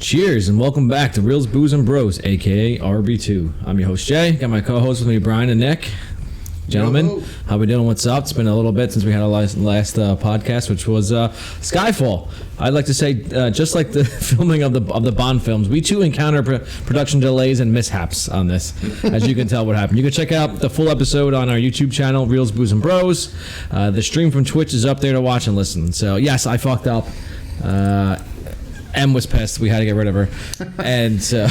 Cheers and welcome back to Reels, Booze, and Bros, aka RB2. I'm your host Jay. Got my co-hosts with me, Brian and Nick. Gentlemen, Yo. how we doing? What's up? It's been a little bit since we had our last podcast, which was Skyfall. I'd like to say, just like the filming of the Bond films, we too encounter production delays and mishaps on this. As you can tell, what happened. You can check out the full episode on our YouTube channel, Reels, Booze, and Bros. The stream from Twitch is up there to watch and listen. So yes, I fucked up. M was pissed. We had to get rid of her, and so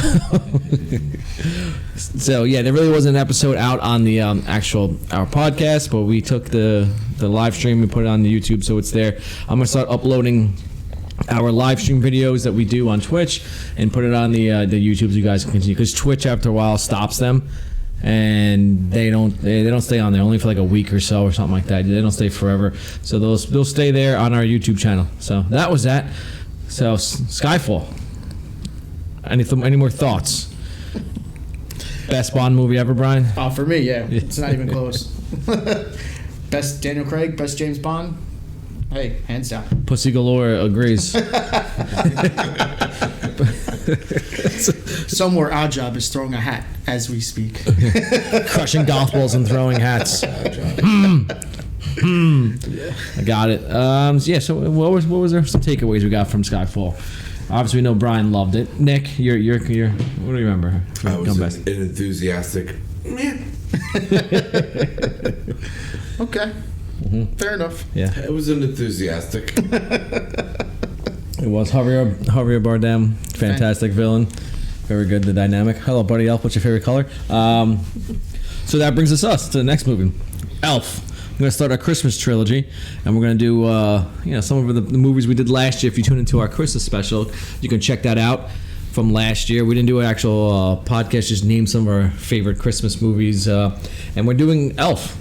yeah, there really wasn't an episode out on the our podcast, but we took the live stream and put it on the YouTube, so it's there. I'm gonna start uploading our live stream videos that we do on Twitch and put it on the YouTube so you guys can continue, because Twitch after a while stops them. And they don't stay on there only for like a week or so or something like that. They don't stay forever, so they'll stay there on our YouTube channel. So that was that. So Skyfall. Any more thoughts? Best Bond movie ever, Brian? For me, yeah. It's not even close. Best Daniel Craig, best James Bond. Hey, hands down. Pussy Galore agrees. Somewhere Oddjob is throwing a hat as we speak. Crushing golf balls and throwing hats. I got it. Yeah. So what was there some takeaways we got from Skyfall? Obviously, we know Brian loved it. Nick, you're what do you remember? I was an enthusiastic. Okay. Fair enough. Yeah. It was an enthusiastic. It was Javier Bardem, fantastic villain, very good. The dynamic. Hello, buddy Elf. What's your favorite color? So that brings us to the next movie, Elf. We're going to start our Christmas trilogy, and we're going to do some of the movies we did last year. If you tune into our Christmas special, you can check that out from last year. We didn't do an actual podcast, just name some of our favorite Christmas movies, and we're doing Elf,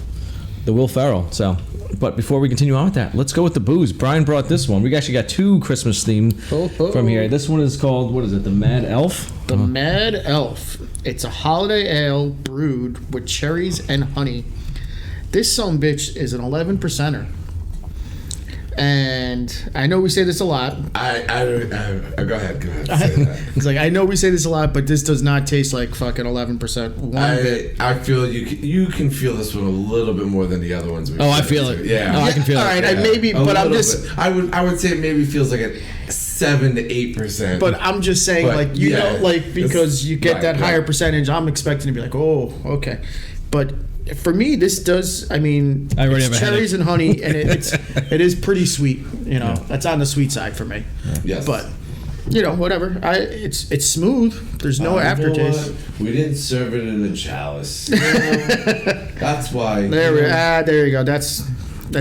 the Will Ferrell. So, but before we continue on with that, let's go with the booze. Brian brought this one. We actually got two Christmas themed from here. This one is called, what is it, the Mad Elf? The Mad Elf. It's a holiday ale brewed with cherries and honey. This sumbitch is an 11%er. And I know we say this a lot. Go ahead. Say that. It's like, I know we say this a lot, but this does not taste like fucking 11%. One bit. I feel you can feel this one a little bit more than the other ones. I feel it. Yeah. I can feel all it. All right, yeah. maybe, but I'm just. Bit. I would say it maybe feels like a 7 to 8%. But I'm just saying, because you get that higher percentage, I'm expecting to be like, oh, okay. But for me, this does. I mean, it's cherries and honey, and it is pretty sweet. That's on the sweet side for me. Yeah. Yes. But whatever. It's smooth. There's no aftertaste. We didn't serve it in a chalice. That's why. There you go. That's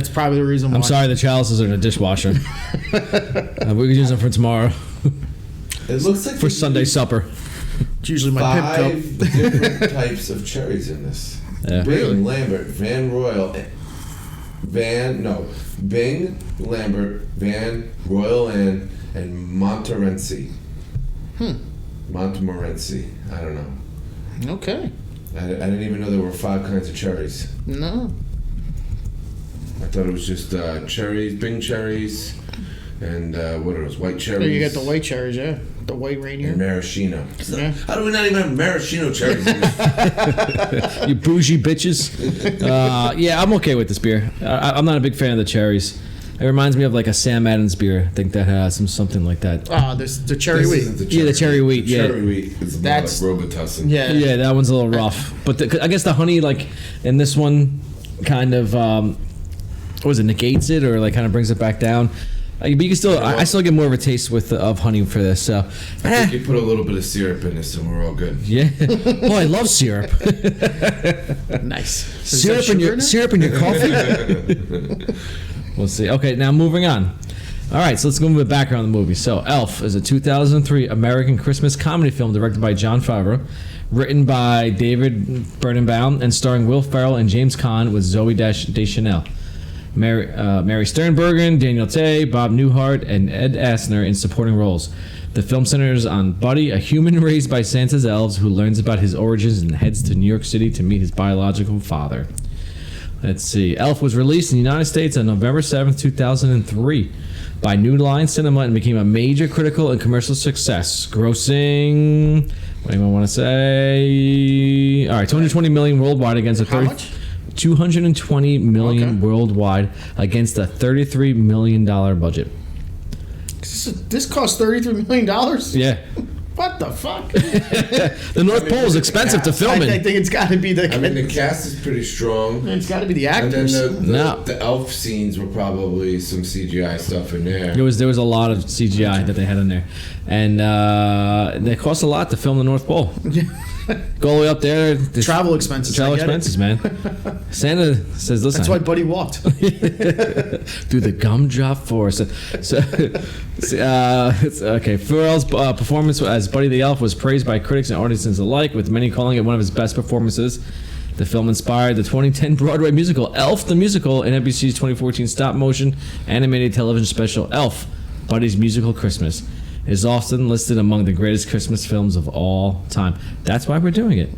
probably the reason why. I'm sorry, the chalices are in the dishwasher. We can use them for tomorrow. It looks like for Sunday supper. It's usually my pimp cup. 5 different types of cherries in this. Yeah. Bing, Lambert, Van Royal, Bing, Lambert, Van Royal, and Montmorency. Montmorency. I don't know. Okay. I didn't even know there were 5 kinds of cherries. No. I thought it was just cherries, Bing cherries, and what are those, white cherries? You got the white cherries, yeah. The white Rainier. And maraschino. Yeah. How do we not even have maraschino cherries? You bougie bitches. Yeah, I'm okay with this beer. I'm not a big fan of the cherries. It reminds me of like a Sam Adams beer. I think that has something like that. There's the cherry wheat. The cherry wheat. The cherry wheat is more like Robitussin. Yeah. Yeah, that one's a little rough. But I guess the honey, like in this one, kind of negates it or like kind of brings it back down. But you can still, I still get more of a taste of honey for this. So I think you put a little bit of syrup in this, and we're all good. Yeah. Oh, I love syrup. Nice. Syrup in your coffee. We'll see. Okay, now moving on. All right, so let's go into the background of the movie. So, Elf is a 2003 American Christmas comedy film directed by Jon Favreau, written by David Birnbaum, and starring Will Ferrell and James Caan with Zooey Deschanel. Mary Sternbergen, Daniel Tay, Bob Newhart, and Ed Asner in supporting roles. The film centers on Buddy, a human raised by Santa's elves who learns about his origins and heads to New York City to meet his biological father. Let's see. Elf was released in the United States on November 7th, 2003 by New Line Cinema and became a major critical and commercial success, grossing, what do you want to say? All right, 220 million worldwide against a How much? 220 million worldwide against a $33 million budget. This cost $33 million? Yeah. What the fuck? The North Pole is expensive to film in. I think it's got to be the. I mean, the cast is pretty strong. It's got to be the actors. And then the elf scenes were probably some CGI stuff in there. There was a lot of CGI that they had in there, and they cost a lot to film the North Pole. Go all the way up there. Travel expenses. Man. Santa says, "Listen." That's why Buddy walked through the gumdrop forest. Okay. Pharrell's performance as Buddy the Elf was praised by critics and audiences alike, with many calling it one of his best performances. The film inspired the 2010 Broadway musical Elf the Musical and NBC's 2014 stop-motion animated television special Elf, Buddy's Musical Christmas. It is often listed among the greatest Christmas films of all time. That's why we're doing it.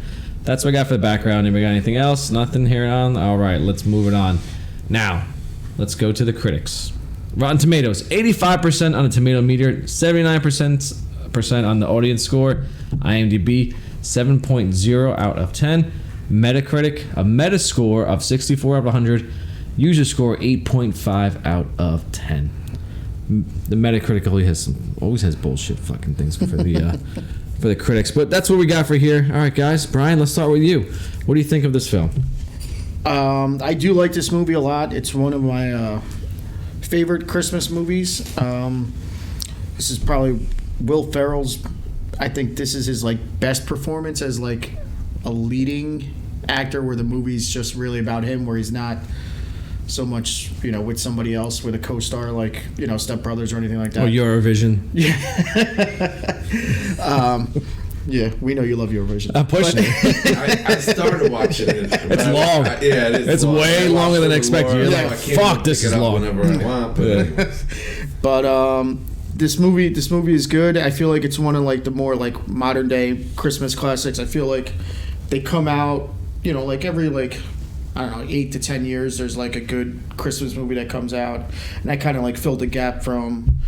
That's what I got for the background. Anybody got anything else? Nothing here on? All right, let's move it on. Now, let's go to the critics. Rotten Tomatoes, 85% on the tomato meter, 79% on the audience score. IMDb, 7.0 out of 10. Metacritic, a meta score of 64 out of 100. User score, 8.5 out of 10. The Metacritic always has bullshit fucking things for the critics, but that's what we got for here. All right, guys. Brian, let's start with you. What do you think of this film? I do like this movie a lot. It's one of my favorite Christmas movies. This is probably Will Ferrell's. I think this is his best performance as a leading actor, where the movie's just really about him, where he's not so much, with somebody else, with a co-star Step Brothers or anything like that. Or Eurovision. Yeah. Yeah, we know you love Eurovision. I'm pushing it. I started watching it. It's long. Yeah, it is. It's long. way longer than expected. You're like, fuck, this is long. Whenever I want, but this movie is good. I feel like it's one of the more modern day Christmas classics. I feel like they come out, every I don't know, 8 to 10 years, there's a good Christmas movie that comes out. And that kind of filled the gap from,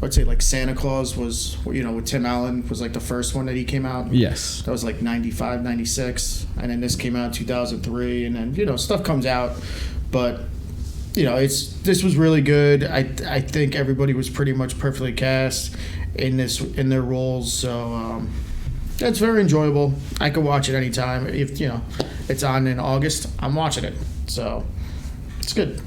I'd say Santa Claus was, with Tim Allen was the first one that he came out. Yes. That was 95, 96. And then this came out in 2003. And then, stuff comes out. But, this was really good. I think everybody was pretty much perfectly cast in their roles. So, it's very enjoyable. I could watch it anytime. If it's on in August, I'm watching it. So it's good.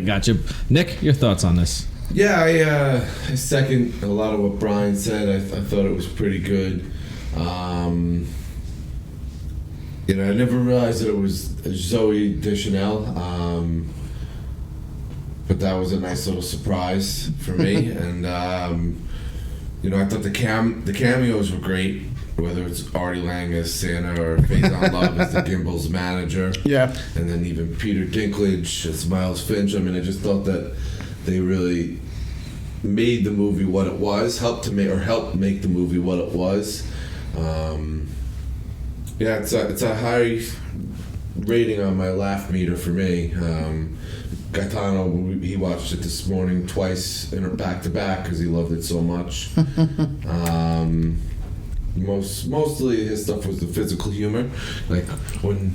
Gotcha. Nick, your thoughts on this? Yeah, I second a lot of what Brian said. I thought it was pretty good. I never realized that it was Zooey Deschanel, but that was a nice little surprise for me. And I thought the cameos were great. Whether it's Artie Lang as Santa or Faison Love as the Gimbals manager. Yeah. And then even Peter Dinklage as Miles Finch. I mean, I just thought that they really made the movie what it was, helped make the movie what it was. It's a high rating on my laugh meter for me. Gaetano, he watched it this morning twice back to back because he loved it so much. Mostly his stuff was the physical humor, when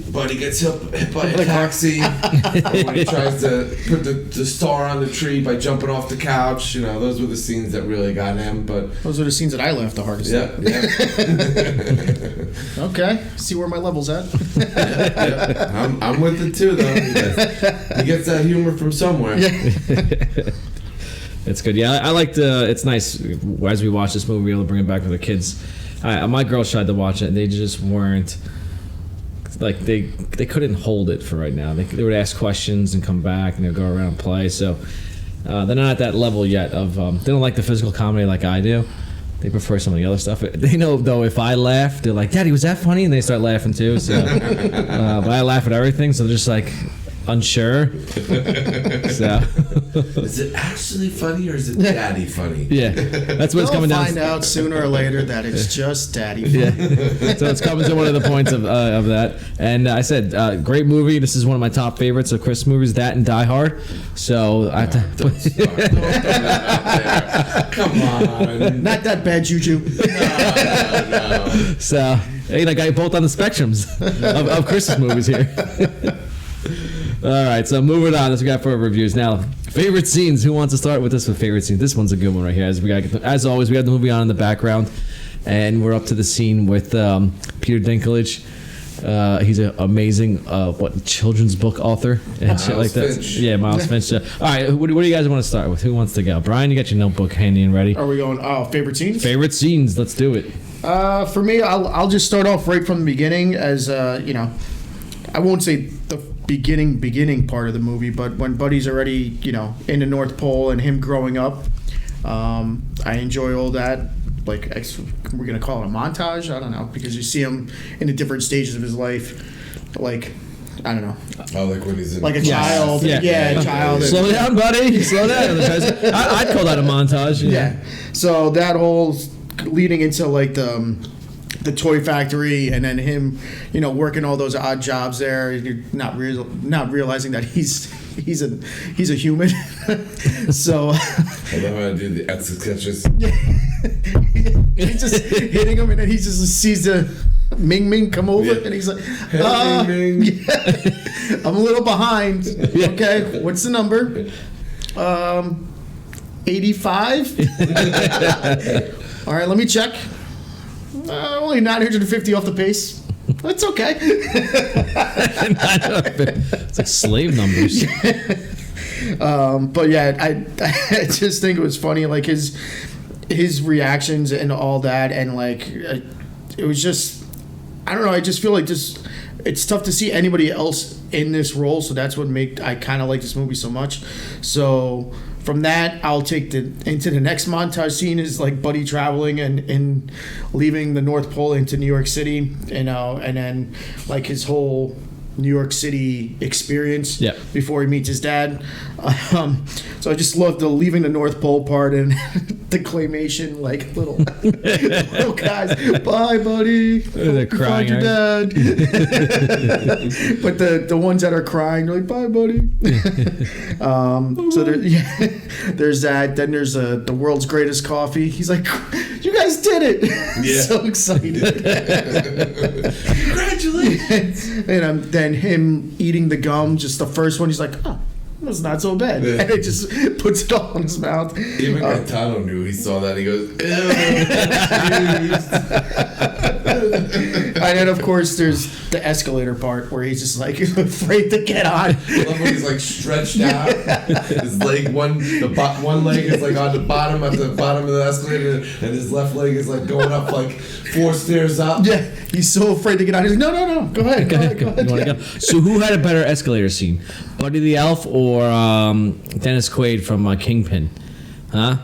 Buddy gets hit by a taxi, or when he tries to put the star on the tree by jumping off the couch. Those were the scenes that really got him. But those are the scenes that I laughed the hardest at. Yeah. Okay, see where my level's at. Yeah. I'm with it too, though. He gets that humor from somewhere. Yeah. It's good. Yeah, I liked. It's nice as we watch this movie, we're able to bring it back with the kids. My girls tried to watch it, and they just weren't they couldn't hold it for right now. They would ask questions and come back, and they'd go around and play. So they're not at that level yet. Of they don't like the physical comedy like I do. They prefer some of the other stuff. They know though if I laugh, they're like, "Daddy, was that funny?" And they start laughing too. So, but I laugh at everything. So they're just like, unsure. So is it actually funny or is it daddy funny? Yeah, that's what it's coming down. They'll find out sooner or later that it's just daddy funny. Yeah. So it's coming to one of the points of that. And I said, great movie. This is one of my top favorites of Christmas movies. That and Die Hard. So I have to. Come on. Not that bad, Juju. No. So hey, like I both on the spectrums of Christmas movies here. All right, so moving on. This we got for reviews now. Favorite scenes. Who wants to start with this? With favorite scenes. This one's a good one right here. As always, we got the movie on in the background, and we're up to the scene with Peter Dinklage. He's an amazing children's book author and shit like that. Finch. Yeah, Miles Finch. All right, what do you guys want to start with? Who wants to go? Brian, you got your notebook handy and ready. Are we going? Favorite scenes? Favorite scenes. Let's do it. For me, I'll just start off right from the beginning. As you know, I won't say the beginning part of the movie, but when Buddy's already in the North Pole and him growing up, I enjoy all that. Like, we're gonna call it a montage. I don't know, because you see him in the different stages of his life. Like, I don't know. Oh, like when he's in like a child. Yeah, a child. Slow down, buddy. Slow down. I'd call that a montage. Yeah. So that whole leading into like the toy factory, and then him, working all those odd jobs there. You're not realizing that he's a human. So I love how I do the sketches. He's just hitting him, and then he just sees the Ming Ming come over, and he's like, Ming. Yeah, I'm a little behind. Okay, what's the number? 85. All right, let me check. Only 950 off the pace. That's okay. It's like slave numbers. But yeah, I just think it was funny, like his reactions and all that, and like it was just, I don't know. I just feel like it's tough to see anybody else in this role, so that's what I kind of like this movie so much. So from that, I'll take into the next montage scene is like Buddy traveling and leaving the North Pole into New York City, and then like his whole New York City experience before he meets his dad. So I just love the leaving the North Pole part and the claymation, like little guys. Bye, buddy. They're crying. Your dad. But the ones that are crying, they're like, bye, buddy. So there's that. Then there's the world's greatest coffee. He's like, you guys did it. Yeah. So excited. Congratulations. And then him eating the gum, just the first one, he's like, oh, that's not so bad. Yeah. And it just puts it all in his mouth. Even Gaetano knew. He saw that. He goes, And then, of course, there's the escalator part where he's just like afraid to get on. I love when he's like stretched out. His leg, one leg is like on the bottom at the bottom of the escalator, and his left leg is like going up like 4 stairs up. Yeah, he's so afraid to get on. He's like, no, go ahead. Go ahead. You want to go? So who had a better escalator scene, Buddy the Elf or Dennis Quaid from Kingpin? Huh?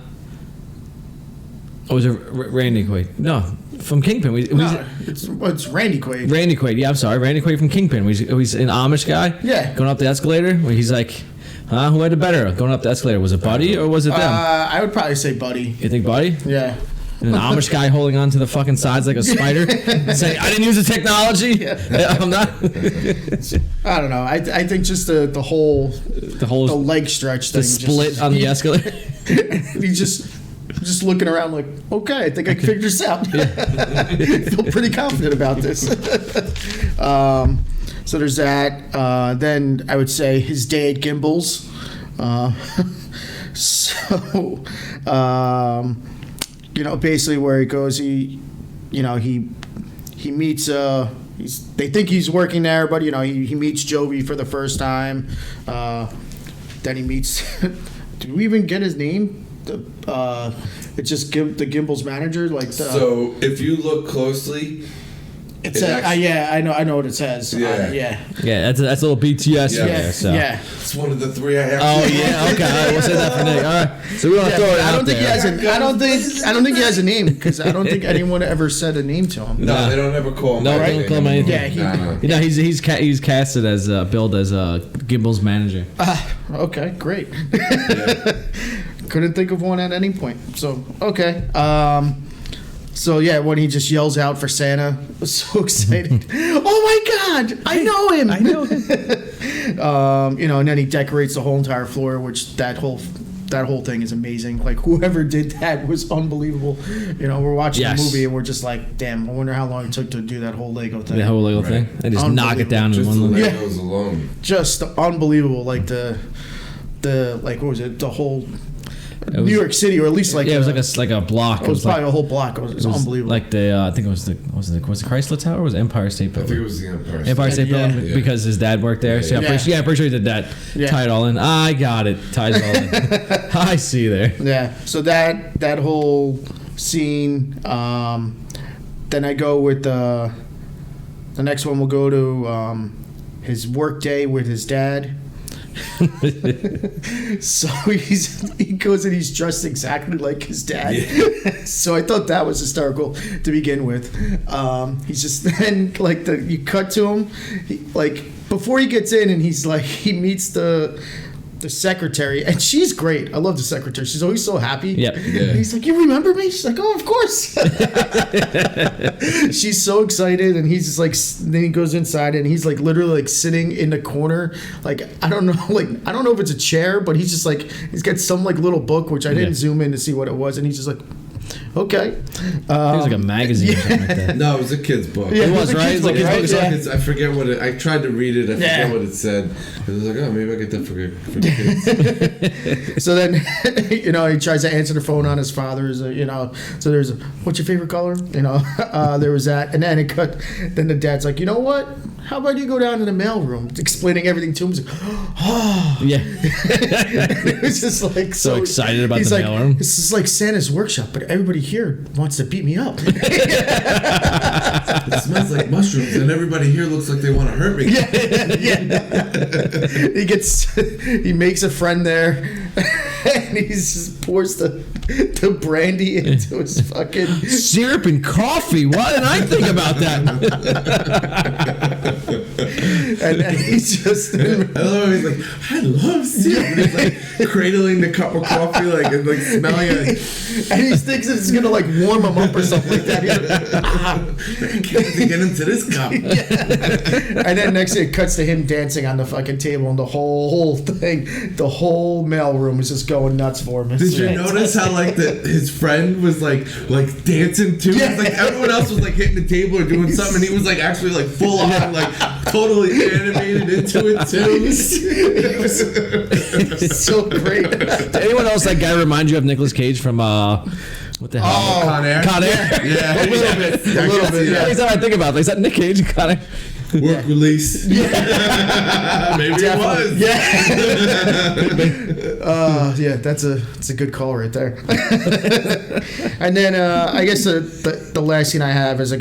Or was it Randy Quaid? No, from Kingpin. It's Randy Quaid. Randy Quaid. Yeah, I'm sorry. Randy Quaid from Kingpin. He's an Amish guy. Yeah. Going up the escalator. Where he's like, huh? Who had it better going up the escalator? Was it Buddy or was it them? I would probably say Buddy. You think Buddy? Yeah. And an Amish guy holding on to the fucking sides like a spider, saying, "I didn't use the technology. Yeah. I'm not." I don't know. I think just the whole leg stretch thing. The split on the escalator. He's just looking around like, okay, I think I figured this out. Feel pretty confident about this. So there's that. Then I would say his day at Gimbals. Basically where he goes, he meets. They think he's working there, but he meets Jovi for the first time. Then he meets. Did we even get his name? It's just the Gimbals manager. So if you look closely, it says, I know what it says. Yeah, that's a little BTS. Yeah. It's one of the 3 I have. Oh yeah, okay. All right, we'll say that for Nick. All right, so we want to throw it out there. I don't think he has a name, because I don't think anyone ever said a name to him. No, they don't ever call him. No, they don't call him anything. Yeah, he's casted as billed as Gimbals manager. Okay, great. Yeah. Couldn't think of one at any point. So, okay. So, yeah, when he just yells out for Santa, I was so excited. Oh, my God! I know him! I know him. You know, and then he decorates the whole entire floor, which that whole thing is amazing. Like, whoever did that was unbelievable. You know, we're watching the movie and we're just like, damn, I wonder how long it took to do that whole Lego thing. The whole Lego thing? They just knock it down in one little. little... Just the Legos alone. Just unbelievable. Like, the like, what was it? The whole... New York City, or at least like it was like a block. It was probably a whole block. It was unbelievable. Like the I think it was the Chrysler Tower, or was it Empire State Building? I think it was the Empire State Building because his dad worked there. So I'm pretty sure he did that. Yeah. Tie it all in. I got it. Ties it all in. I see there. Yeah. So that whole scene. Then I go with the next one. We'll go to his work day with his dad. So he goes and he's dressed exactly like his dad. Yeah. So I thought that was hysterical to begin with. He's just then like you cut to him, like before he gets in and he's like he meets the secretary, and she's great. I love the secretary. She's always so happy. Yep. Yeah. And he's like, "You remember me?" She's like, "Oh, of course." She's so excited, and he's just like. Then he goes inside, and he's like literally like sitting in the corner. Like I don't know if it's a chair, but he's just like he's got some like little book, which I didn't zoom in to see what it was, and he's just like. Okay. It was like a magazine or something like that. No, it was a kid's book. Yeah, it was, right? It was like a kid's book. I forget what it... I tried to read it. I forget what it said. I was like, oh, maybe I get that for the kids. So then, you know, he tries to answer the phone on his father's, you know. So there's, what's your favorite color? You know, there was that. And then then the dad's like, you know what? How about you go down to the mailroom? Explaining everything to him. He's like, oh. Yeah. It was just like so excited about the mailroom. This is like Santa's workshop, but everybody here wants to beat me up. It smells like mushrooms, and everybody here looks like they want to hurt me. Yeah. He makes a friend there, and he just pours the brandy into his fucking syrup and coffee. Why didn't I think about that? And he's just. I love. He's like, I love syrup. And he's like cradling the cup of coffee, like and like smelling it. And he thinks it's gonna like warm him up or something like that. I can't get into this cup. Yeah. And then next thing it cuts to him dancing on the fucking table, and the whole thing, the whole mailroom is just going nuts for him. Did you notice how like his friend was like dancing too? Yeah. Like everyone else was like hitting the table or doing something, and he was like actually like full on like totally animated into it too. It was so great. Did anyone else that guy remind you of Nicolas Cage from what the hell? Oh, Con Air. Con Air. Yeah, a little bit. Yeah. Every time I think about it, is that Nick Cage and Con Air? Work release. Yeah. Maybe definitely. It was. Yeah. That's a good call right there. And then I guess the last scene I have is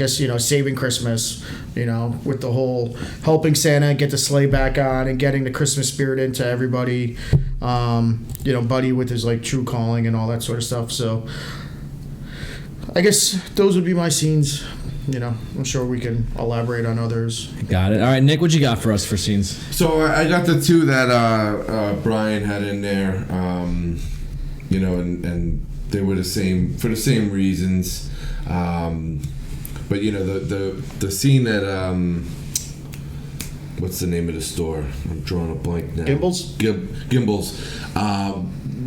Saving Christmas. You know, with the whole helping Santa get the sleigh back on and getting the Christmas spirit into everybody. Buddy with his like true calling and all that sort of stuff. So I guess those would be my scenes. You know, I'm sure we can elaborate on others. Got it. All right, Nick, what you got for us for scenes? So I got the two that Brian had in there, and they were the same for the same reasons. But the scene that what's the name of the store? I'm drawing a blank now. Gimbals. Gimbals.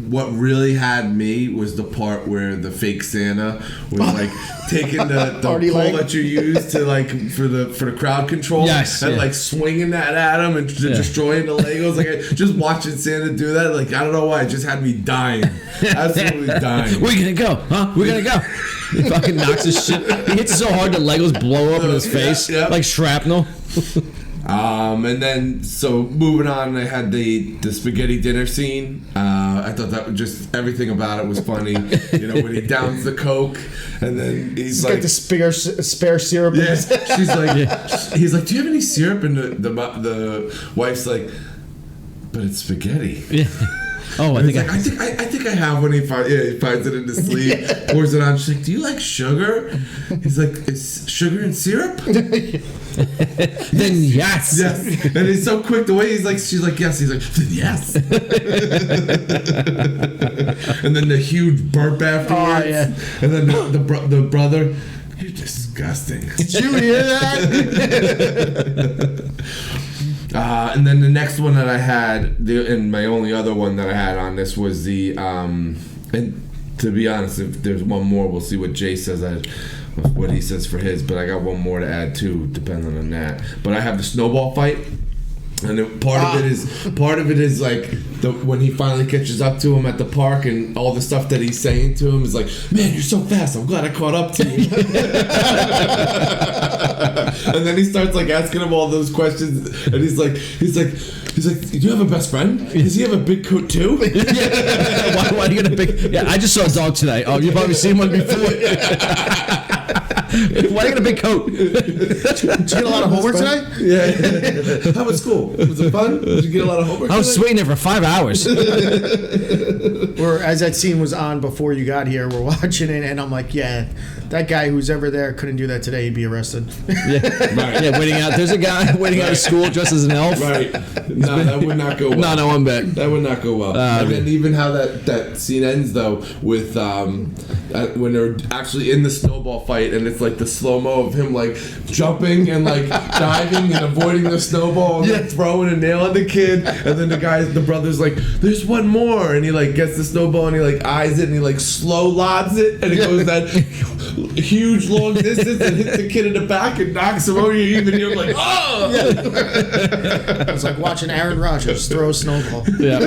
What really had me was the part where the fake Santa was like taking the pole that you use to like for the crowd control, and like swinging that at him and destroying the Legos. Like just watching Santa do that, like I don't know why, it just had me dying, absolutely dying. Where you gonna go? Huh? We're gonna go. He fucking knocks his shit. He hits it so hard the Legos blow up in his face like shrapnel. And then so moving on, I had the spaghetti dinner scene. I thought that was just everything about it was funny. When he downs the Coke and then he's like got the spare syrup. Yeah, she's like, he's like, do you have any syrup? And the wife's like, but it's spaghetti. Yeah. Oh, I And think he's like, I think I have one. He finds it in his sleeve, pours it on. She's like, do you like sugar? He's like, is sugar and syrup? then yes. Yes. And he's so quick. The way she's like, yes. He's like, then yes. And then the huge burp afterwards. Oh, yeah. And then the brother, you're disgusting. Did you hear that? And then the next one that I had, and my only other one that I had on this was the, and to be honest, if there's one more, we'll see what Jay says, what he says for his, but I got one more to add too, depending on that. But I have the snowball fight. And part of it is like when he finally catches up to him at the park, and all the stuff that he's saying to him is like, "Man, you're so fast. I'm glad I caught up to you." And then he starts like asking him all those questions, and he's like, "Do you have a best friend? Does he have a big coat too?" Yeah. Why do you get a big? Yeah, I just saw a dog today. Oh, you've probably seen one before. Why do you get a big coat? Did you get a lot of homework today? Yeah. How was school? Was it fun? Did you get a lot of homework? I was waiting there for 5 hours. Or as that scene was on before you got here, we're watching it, and I'm like, yeah, that guy who's ever there couldn't do that today. He'd be arrested. Yeah, right. Yeah, waiting out. There's a guy waiting out of school dressed as an elf. Right. No, that would not go well. No, one bit. That would not go well. And then even how that scene ends though with when they're actually in the snowball fight, and it's like the slow mo of him like jumping and like diving and avoiding the snowball and then throwing a nail at the kid, and then the brother's like, "There's one more," and he like gets the snowball and he like eyes it and he like slow lobs it, and it goes that huge long distance and hits the kid in the back and knocks him over. You're like, oh! It was like watching Aaron Rodgers throw a snowball. Yeah.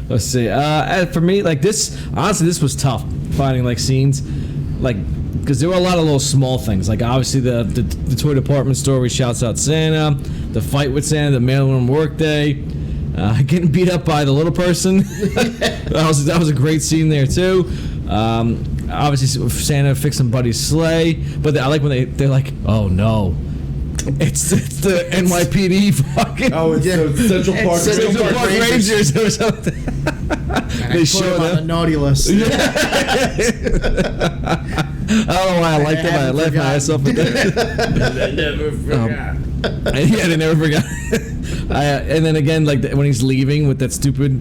Let's see. For me, like this, honestly, this was tough finding like scenes, like because there were a lot of little small things. Like obviously the toy department store where he shouts out Santa, the fight with Santa, the mail-in work day, getting beat up by the little person. that was a great scene there too. Obviously Santa fixing Buddy's sleigh, but I like when they're like, oh no. It's the NYPD fucking Central Park Rangers or something. They show them on the naughty list. I don't know why I like them. I laughed my ass off at that. They never forgot. Yeah, they never forgot. And then again, like when he's leaving with that stupid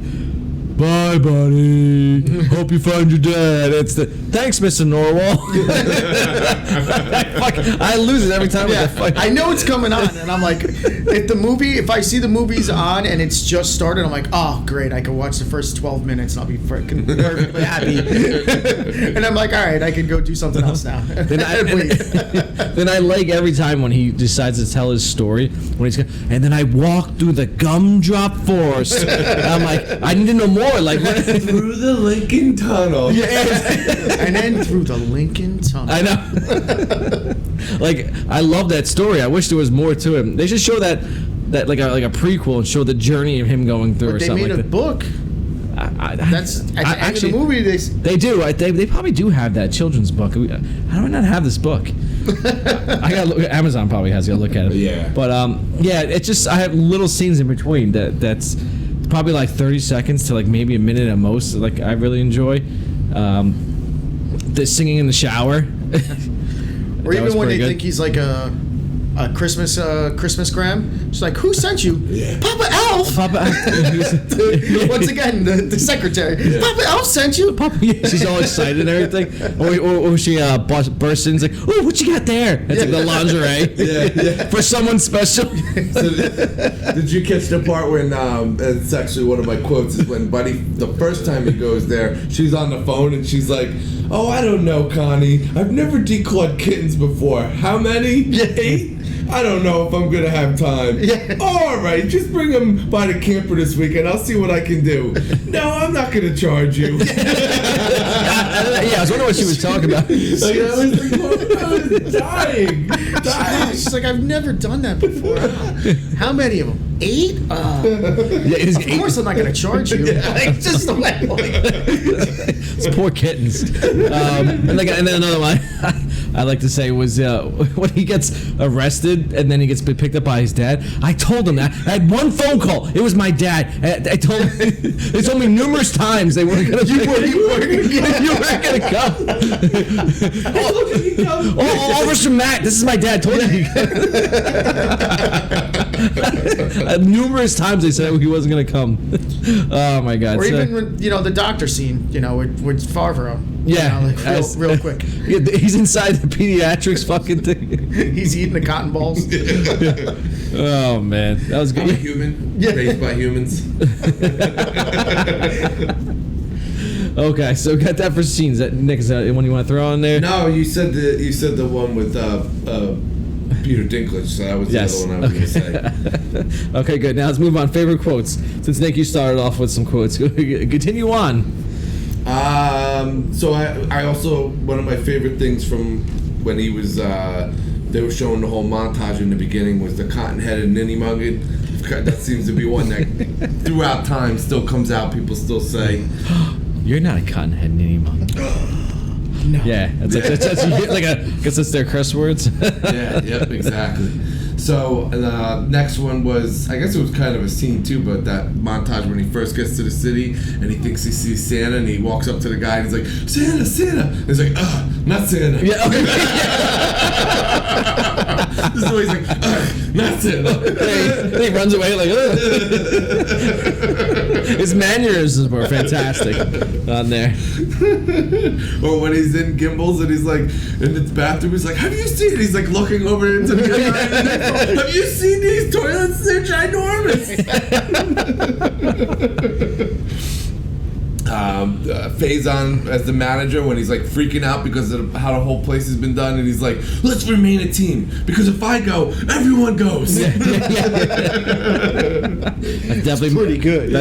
"Bye, buddy. Hope you find your dad." It's the "Thanks, Mr. Norwell." I lose it every time. Yeah, with that fuck. I know it's coming on, and I'm like, if I see the movie's on and it's just started, I'm like, oh great, I can watch the first 12 minutes and I'll be freaking perfectly happy. And I'm like, all right, I can go do something else now. Then I like every time when he decides to tell his story when and then I walk through the gumdrop forest. And I'm like, I need to know more. Like through the Lincoln Tunnel. Yeah. And then through the Lincoln Tunnel. I know. Like I love that story. I wish there was more to it. They should show that like a prequel and show the journey of him going through. But or they something made like a that. book. That's at the end actually, of the movie. They do. They probably do have that children's book. How do I not have this book? I gotta look. Amazon probably has. Gotta look at it. Yeah. But yeah. It's just I have little scenes in between that's probably like 30 seconds to like maybe a minute at most. Like I really enjoy the singing in the shower. Or even when they think he's like a Christmas gram. She's like, who sent you? Yeah. Papa Elf. Once again, the secretary. Yeah. Papa Elf sent you. Papa, yeah, she's all excited and everything. Or she bursts in and is like, oh, what you got there? It's like the lingerie. Yeah. For someone special. So, did you catch the part when it's actually one of my quotes is when Buddy, the first time he goes there, she's on the phone and she's like, oh, I don't know, Connie. I've never declawed kittens before. How many? 8? I don't know if I'm gonna have time. Yeah. All right, just bring them by the camper this weekend. I'll see what I can do. No, I'm not gonna charge you. Yeah, I was wondering what she was talking about. Like, I was dying. She's like, I've never done that before. How many of them? 8? Yeah, it is of course, I'm not going to charge you. Like, just the way. It's poor kittens. And then another one. I like to say was when he gets arrested and then he gets picked up by his dad. I told him that. I had one phone call. It was my dad. I told him, they told me numerous times they weren't going to you weren't going to come. Officer Matt, this is my dad. Told you. Numerous times they said he wasn't going to come. Oh my God. Or even the doctor scene, with Favreau. Yeah, real quick. He's inside the pediatrics fucking thing. He's eating the cotton balls. Oh man, that was good. I'm a human, raised by humans. Okay, so we got that for scenes. Nick, is that one you want to throw on there? No, you said the one with Peter Dinklage, so that was the other one I was going to say. Okay, good. Now let's move on. Favorite quotes. Since Nick, you started off with some quotes. Continue on. So I also, one of my favorite things from when he was, they were showing the whole montage in the beginning was the cotton-headed ninny-muggin. That seems to be one that throughout time still comes out. People still say, "You're not a cotton-headed ninny-muggin." No. Yeah, that's I guess that's their curse words. Yeah, yep, exactly. So next one was, I guess it was kind of a scene too, but that montage when he first gets to the city and he thinks he sees Santa and he walks up to the guy and he's like, Santa, Santa. And he's like, not Santa. Yeah, okay. This is why he's like, not Santa. He runs away like, ugh. His mannerisms were fantastic on there. Or when he's in Gimbals and he's like in the bathroom, he's like, have you seen it? He's like looking over into the other end. Have you seen these toilets? They're ginormous. Faison as the manager when he's like freaking out because of how the whole place has been done, and he's like, let's remain a team because if I go, everyone goes. Yeah. Definitely pretty good.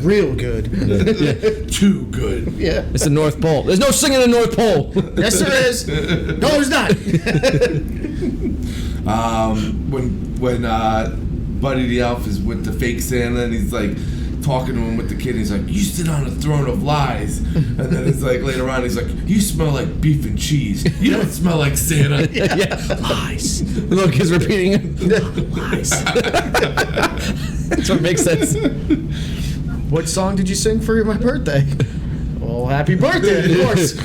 Real good. Yeah. Too good. Yeah. It's the North Pole. There's no singing in the North Pole. Yes, there is. No, there's not. When Buddy the Elf is with the fake Santa and he's like talking to him with the kid, and he's like, you sit on a throne of lies. And then it's like later on he's like, you smell like beef and cheese. You don't smell like Santa. Yeah. Lies. The little kid's repeating it. Lies. That's what makes sense. What song did you sing for my birthday? Well, happy birthday, of course.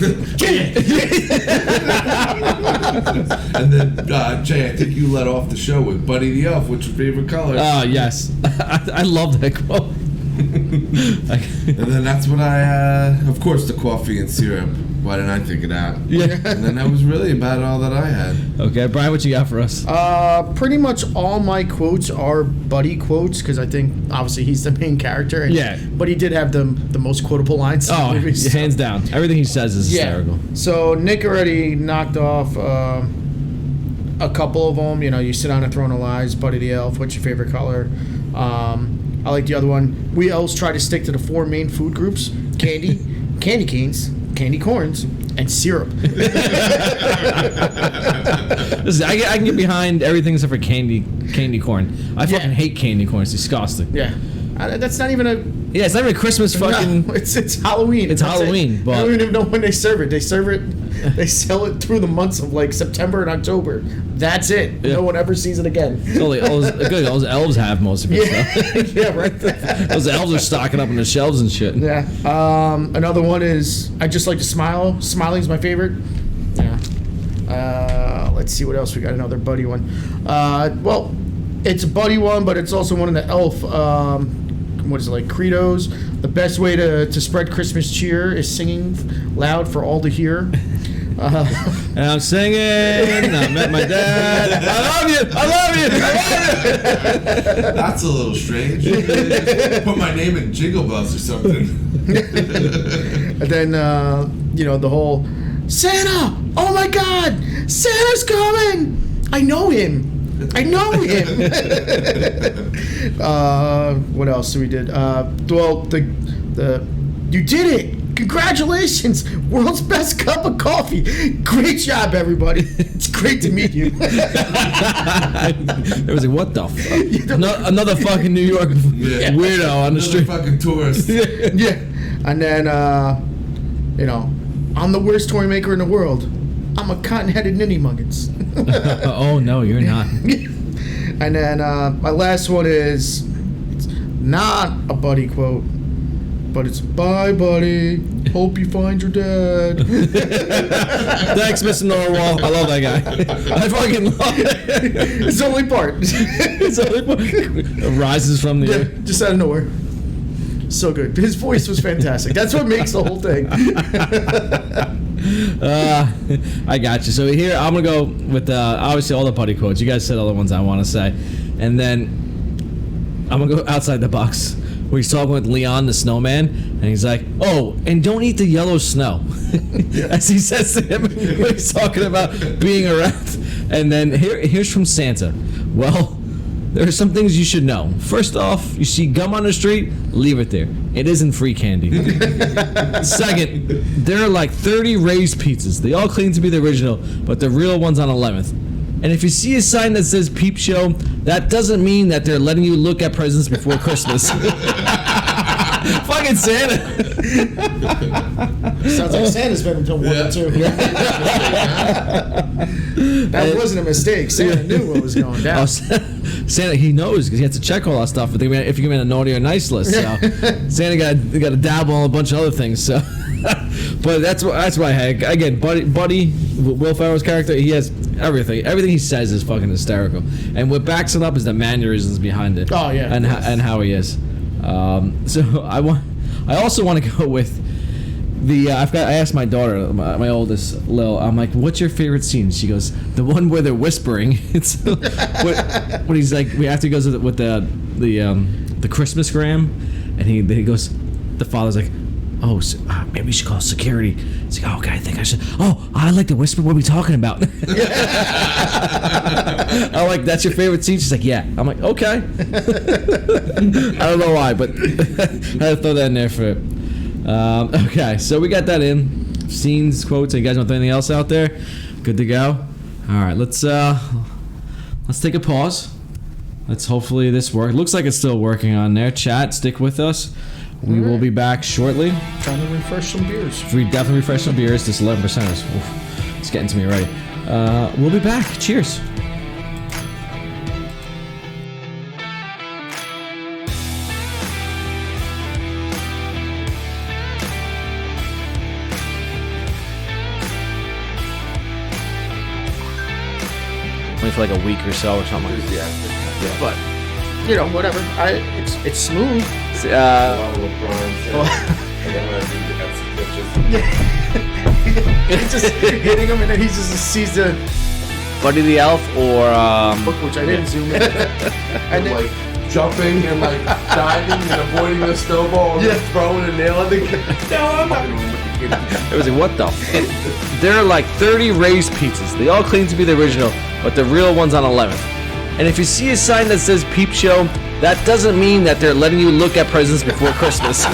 And then, Jay, I think you let off the show with Buddy the Elf. What's your favorite color? Yes. I love that quote. And then that's what of course, the coffee and syrup. Why didn't I think of that? Yeah. And then that was really about all that I had. Okay, Brian, what you got for us? Pretty much all my quotes are Buddy quotes because I think obviously he's the main character. But he did have the most quotable lines. Oh, in the movie, hands down. Everything he says is hysterical. So Nick already knocked off a couple of them. You sit on a throne of lies, Buddy the Elf. What's your favorite color? I like the other one. We elves try to stick to the four main food groups: candy, candy canes, candy corns, and syrup. Listen, I can get behind everything except for candy corn. I fucking hate candy corn. It's disgusting. Yeah. That's not even a... Yeah, it's not even a Christmas fucking... No, it's Halloween. It's Halloween, but... I don't even know when they serve it. They sell it through the months of like September and October. That's it. Yeah. No one ever sees it again. So like, those elves have most of it stuff. Yeah, right. Those elves are stocking up on the shelves and shit. Yeah. Another one is I just like to smile. Smiling's my favorite. Yeah. Let's see what else we got. Another Buddy one. Well, it's a Buddy one, but it's also one of the elf... what is it, like credos? The best way to spread Christmas cheer is singing loud for all to hear. And I'm singing. I met my dad. I love you. I love you. I love you. That's a little strange. Put my name in Jingle Bells or something. And then the whole Santa. Oh my God, Santa's coming. I know him. What else we did? Well, you did it! Congratulations! World's best cup of coffee. Great job, everybody. It's great to meet you. It was like, what the fuck? Another fucking New York weirdo on the street. Fucking tourist. Yeah. And then, I'm the worst toy maker in the world. I'm a cotton-headed ninny muggins. Oh no, you're not. And then my last one is, it's not a buddy quote, but it's "Bye, buddy. Hope you find your dad." Thanks, Mr. Norwal. I love that guy. I fucking love it. It's the only part. It's the only part. It rises from the air. Just out of nowhere. So good. His voice was fantastic. That's what makes the whole thing. I got you. So here I'm gonna go with obviously all the buddy quotes. You guys said all the ones I want to say, and then I'm gonna go outside the box. Where he's talking with Leon the snowman, and he's like, "Oh, and don't eat the yellow snow," as he says to him when he's talking about being around. And then here's from Santa. Well, there are some things you should know. First off, you see gum on the street, leave it there. It isn't free candy. Second, there are like 30 raised pizzas. They all claim to be the original, but the real one's on 11th. And if you see a sign that says Peep Show, that doesn't mean that they're letting you look at presents before Christmas. Fucking Santa. Sounds like Santa's been until 1 or 2. That wasn't a mistake. Santa knew what was going down. Oh, Santa, he knows because he has to check all that stuff. If you give him a naughty or nice list, so Santa got to dabble on a bunch of other things. So, but that's what I had. Again, Buddy, Will Ferrell's character, he has everything. Everything he says is fucking hysterical. And what backs it up is the mannerisms behind it. Oh yeah, and how he is. So I also want to go with the. I asked my daughter, my oldest, Lil. I'm like, "What's your favorite scene?" She goes, "The one where they're whispering." It's when he's like, after he goes with the Christmas gram, and he goes, the father's like, "Oh, so, maybe we should call security." It's like, "Oh, okay, I think I should." "Oh, I like to whisper. What are we talking about?" I'm like, "That's your favorite scene?" She's like, "Yeah." I'm like, "Okay." I don't know why, but I had to throw that in there for it. Okay, so we got that in. Scenes, quotes. You guys want anything else out there? Good to go. All right, let's take a pause. Let's hopefully this works. Looks like it's still working on there. Chat, stick with us. We will be back shortly. Trying to refresh some beers. We definitely refresh some beers. This 11%ers. It's getting to me already. We'll be back. Cheers. Only for like a week or so or something. Yeah. But whatever. It's smooth. He's just hitting him, and then he just sees the Buddy the Elf or which I didn't zoom in. And then, like jumping and like diving and avoiding the snowball and throwing a nail at the kid. No, I'm not. It was like, what the fuck? There are like 30 raised pizzas. They all claim to be the original, but the real one's on 11th. And if you see a sign that says Peep Show, that doesn't mean that they're letting you look at presents before Christmas.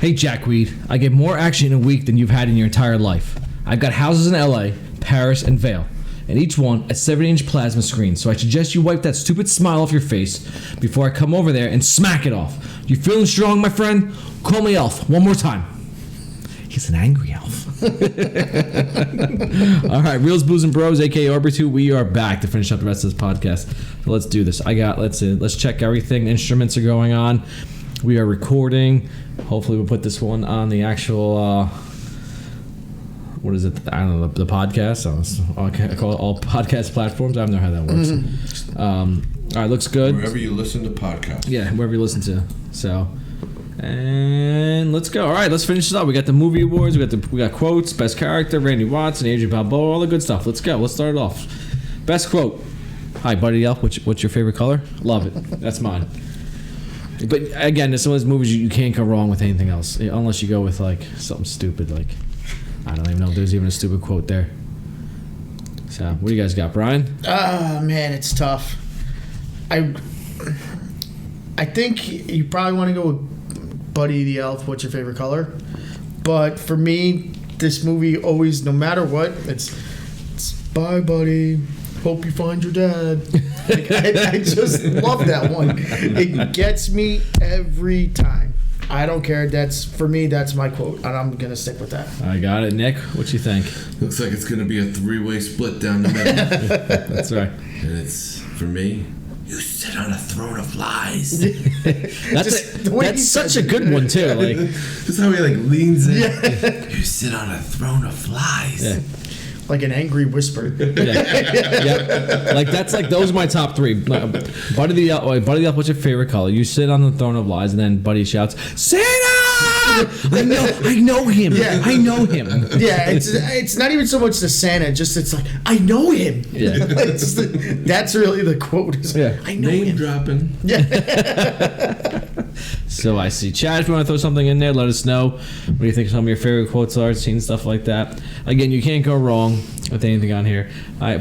Hey, Jackweed, I get more action in a week than you've had in your entire life. I've got houses in LA, Paris, and Vail, and each one a 7-inch plasma screen, so I suggest you wipe that stupid smile off your face before I come over there and smack it off. You feeling strong, my friend? Call me Elf one more time. He's an angry elf. All right, Reels, Booze, and Bros, aka RB2, we are back to finish up the rest of this podcast. So let's do this. Let's check everything. Instruments are going on. We are recording. Hopefully we'll put this one on the actual, what is it? I don't know, the podcast. I call it all podcast platforms. I don't know how that works. All right, looks good. Wherever you listen to podcasts. Yeah, wherever you listen to. So, and let's go. All right, let's finish this up. We got the movie awards. We got quotes, best character, Randy Watson, Adrian Balboa, all the good stuff. Let's go. Let's start it off. Best quote. Hi, Buddy Elf. What's your favorite color? Love it. That's mine. But again, it's one of those movies you can't go wrong with anything else, unless you go with like something stupid. Like, I don't even know if there's even a stupid quote there. So, what do you guys got, Brian? Man, it's tough. I think you probably want to go with Buddy the Elf. What's your favorite color? But for me, this movie always, no matter what, it's bye, Buddy. Hope you find your dad. Like, I just love that one. It gets me every time. I don't care. For me, that's my quote, and I'm gonna stick with that. I got it, Nick. What you think? Looks like it's gonna be a 3-way split down the middle. That's right. And it's for me. You sit on a throne of lies. That's such a good one too. Like, that's how he like leans in. Yeah. You sit on a throne of lies. Yeah. Like an angry whisper. Yeah. Like that's like those are my top three. Buddy the Elf, what's your favorite color? You sit on the throne of lies, and then Buddy shouts, "Santa!" I know him. Yeah. I know him. Yeah, it's not even so much the Santa, just it's like I know him. Yeah. That's really the quote. Yeah. I know Name him. dropping. Yeah. So I see. Chad, if you want to throw something in there, let us know. What do you think some of your favorite quotes are? Seen stuff like that. Again, you can't go wrong with anything on here.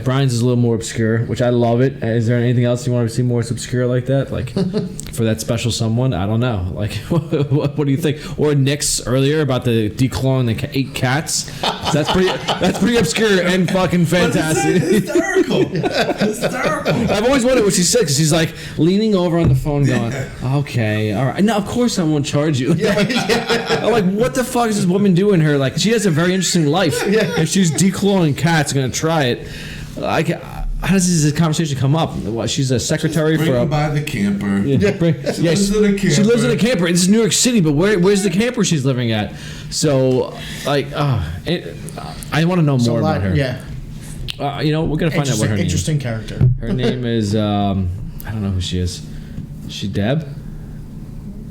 Brian's is a little more obscure, which I love it. Is there anything else you want to see more obscure like that? Like for that special someone? I don't know. Like what do you think? Or Nick's earlier about the declawing the 8 cats. That's pretty obscure and fucking fantastic. Hysterical. Hysterical. I've always wondered what she said because she's like leaning over on the phone going, okay, all right. Now, of course I won't charge you. I'm like, what the fuck is this woman doing here? Like, she has a very interesting life. Yeah. If she's declawing cats, going to try it. How does this conversation come up? What, she's a secretary Just for a... by the camper. She lives in a camper. She lives in a camper. This is New York City, but where's the camper she's living at? So, like, I want to know more about her. Yeah. We're going to find out what her name is. Interesting character. Her name is, I don't know who she is. Is she Deb?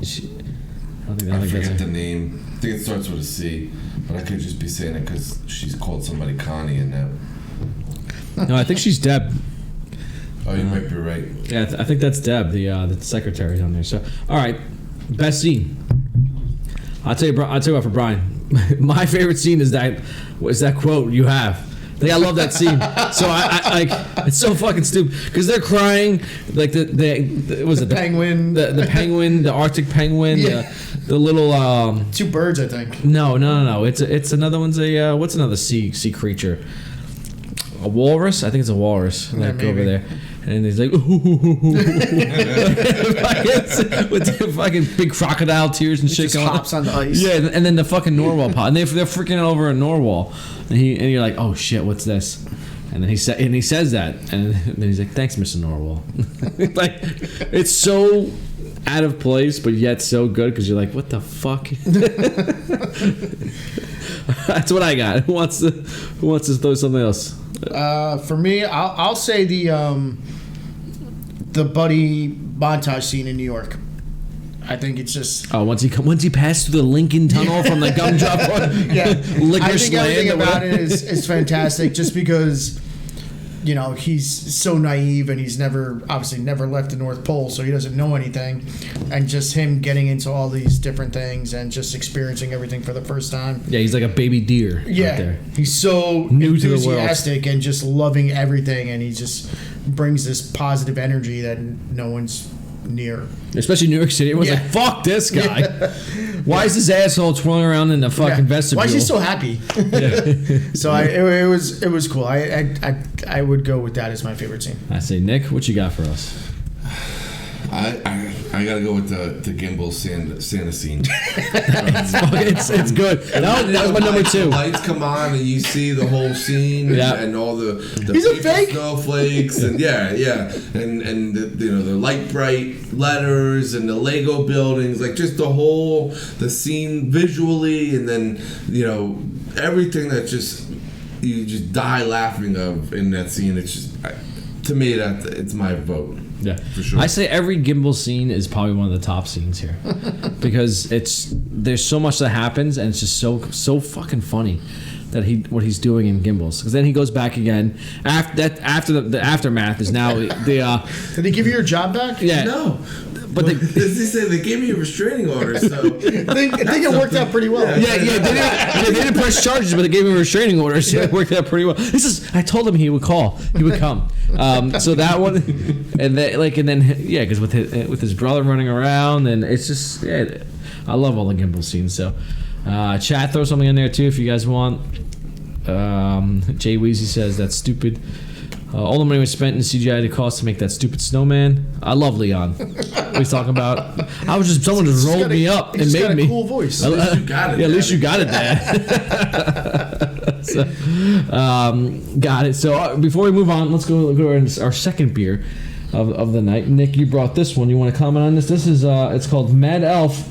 I forget the name. I think it starts with a C, but I could just be saying it because she's called somebody Connie in that. No, I think she's Deb. Oh, you might be right. Yeah, I think that's Deb, the secretary on there. So, all right, best scene. I'll tell you what for Brian. My favorite scene is that quote you have. I love that scene. So I it's so fucking stupid because they're crying like the penguin, the penguin, the Arctic penguin, yeah. the little 2 birds, I think. No. It's another one's a what's another sea creature? A walrus? I think it's a walrus. Yeah, like over there. And he's like, with the fucking big crocodile tears and shit just going hops on the ice. Yeah, and then the fucking narwhal pot, and they're freaking over a narwhal, and you're like, oh shit, what's this? And then he says that, and then he's like, thanks, Mr. Narwhal. Like, it's so out of place, but yet so good because you're like, what the fuck? That's what I got. Who wants to throw something else? For me, I'll say the Buddy montage scene in New York. I think it's just once he passed through the Lincoln Tunnel from the gumdrop yeah. licorice I think everything land about it is fantastic. Just because you know, he's so naive and he's obviously never left the North Pole, so he doesn't know anything. And just him getting into all these different things and just experiencing everything for the first time. Yeah, he's like a baby deer. Yeah, out there. He's so New to the world. enthusiastic and just loving everything, and he just brings this positive energy that no one's near. Especially New York City. Everyone's like, fuck this guy. Yeah. Why is this asshole twirling around in the fucking vestibule? Why is he so happy? So it was cool. I would go with that as my favorite scene. I say, Nick, what you got for us? I gotta go with the gimbal Santa scene. It's good. That was my number 2. The lights come on and you see the whole scene and all the He's a fake snowflakes and and the light bright letters and the Lego buildings, like just the scene visually, and then everything that you just die laughing of in that scene. It's just to me it's my vote. Yeah, for sure. I say every gimbal scene is probably one of the top scenes here because there's so much that happens and it's just so fucking funny that what he's doing in gimbals. Because then he goes back again after the aftermath is now the. Did they give you your job back? Yeah, no. But they said they gave me a restraining order, so I think it worked out pretty well. Yeah. They didn't press charges, but they gave him a restraining order, so it worked out pretty well. I told him he would call, he would come. So that one, and then because with his brother running around, and it's just I love all the gimbal scenes. So, chat, throw something in there too if you guys want. Jay Weezy says that's stupid. All the money was spent in CGI to cost to make that stupid snowman. I love Leon. What he's talking about. Someone just rolled me up and made me. A cool voice. At least you got it. Yeah, at least you got it, Dad. So, got it. So before we move on, let's go to our second beer of the night. Nick, you brought this one. You want to comment on this? This is it's called Mad Elf.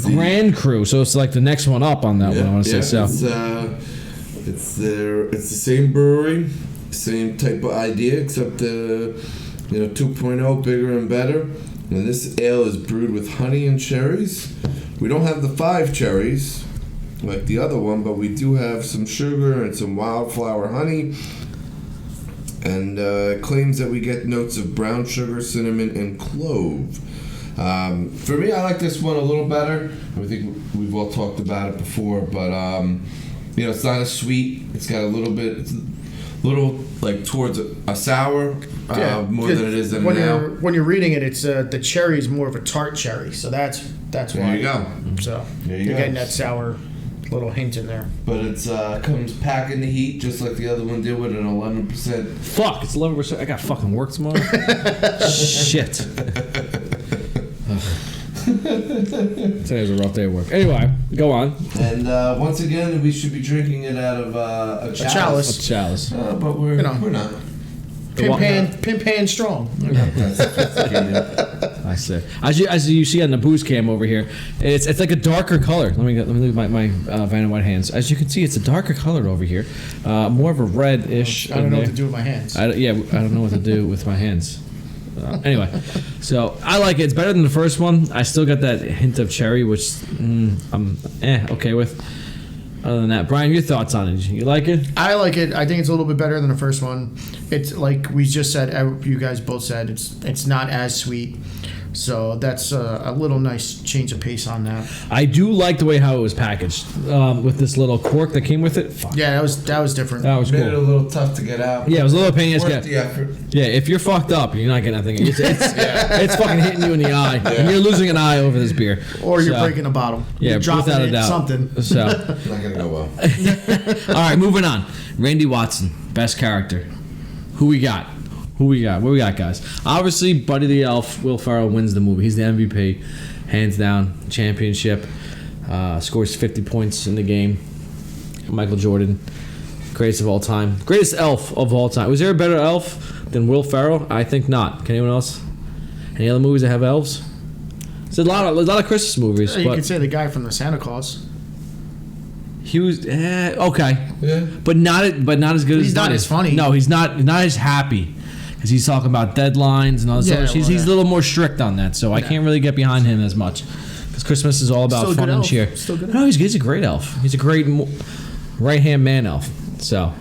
Grand Cru. So it's like the next one up on that one. I want to say so. It's the same brewery, same type of idea, except 2.0, bigger and better. And this ale is brewed with honey and cherries. We don't have the 5 cherries like the other one, but we do have some sugar and some wildflower honey. And it claims that we get notes of brown sugar, cinnamon, and clove. For me, I like this one a little better. I think we've all talked about it before, but it's not as sweet. It's got it's a little like towards a sour more than it is than an ale. When you're reading it, it's the cherry is more of a tart cherry, so that's why. There you go. So you're getting that sour little hint in there. But it's comes packing the heat just like the other one did with an 11%. Fuck, it's 11%. I got fucking work tomorrow. Shit. Today was a rough day at work. Anyway, go on. And once again, we should be drinking it out of a chalice. A chalice. But we're not. Pimp hand strong. I see. As you see on the booze cam over here, it's like a darker color. Let me leave my Vanna White hands. As you can see, it's a darker color over here, more of a reddish. I don't know what to do with my hands. I don't know what to do with my hands. Anyway, so I like it. It's better than the first one. I still got that hint of cherry, which I'm okay with. Other than that, Brian, your thoughts on it? You like it? I like it. I think it's a little bit better than the first one. It's like we just said. You guys both said it's not as sweet. So that's a little nice change of pace on that. I do like the way how it was packaged with this little cork that came with it. Fuck. Yeah, that was different. That was Made cool. it a little tough to get out. Yeah, it was a little pain in Worth the effort. Yeah, if you're fucked up, you're not getting nothing. It's fucking hitting you in the eye, and you're losing an eye over this beer, or you're breaking a bottle. Yeah, you're dropping without a doubt. Something. So, not gonna go well. All right, moving on. Randy Watson, best character. Who we got? What we got, guys? Obviously, Buddy the Elf, Will Ferrell wins the movie. He's the MVP, hands down, championship. Scores 50 points in the game. Michael Jordan, greatest of all time. Greatest elf of all time. Was there a better elf than Will Ferrell? I think not. Can anyone else? Any other movies that have elves? There's a lot of Christmas movies. You could say the guy from the Santa Claus. He was okay, Yeah, but not as good. He's not as funny. No, he's not as happy. Because he's talking about deadlines and all this stuff. He's a little more strict on that, so I can't really get behind him as much. Because Christmas is all about fun and cheer. Still good no, he's a great elf. He's a great right-hand man elf. So,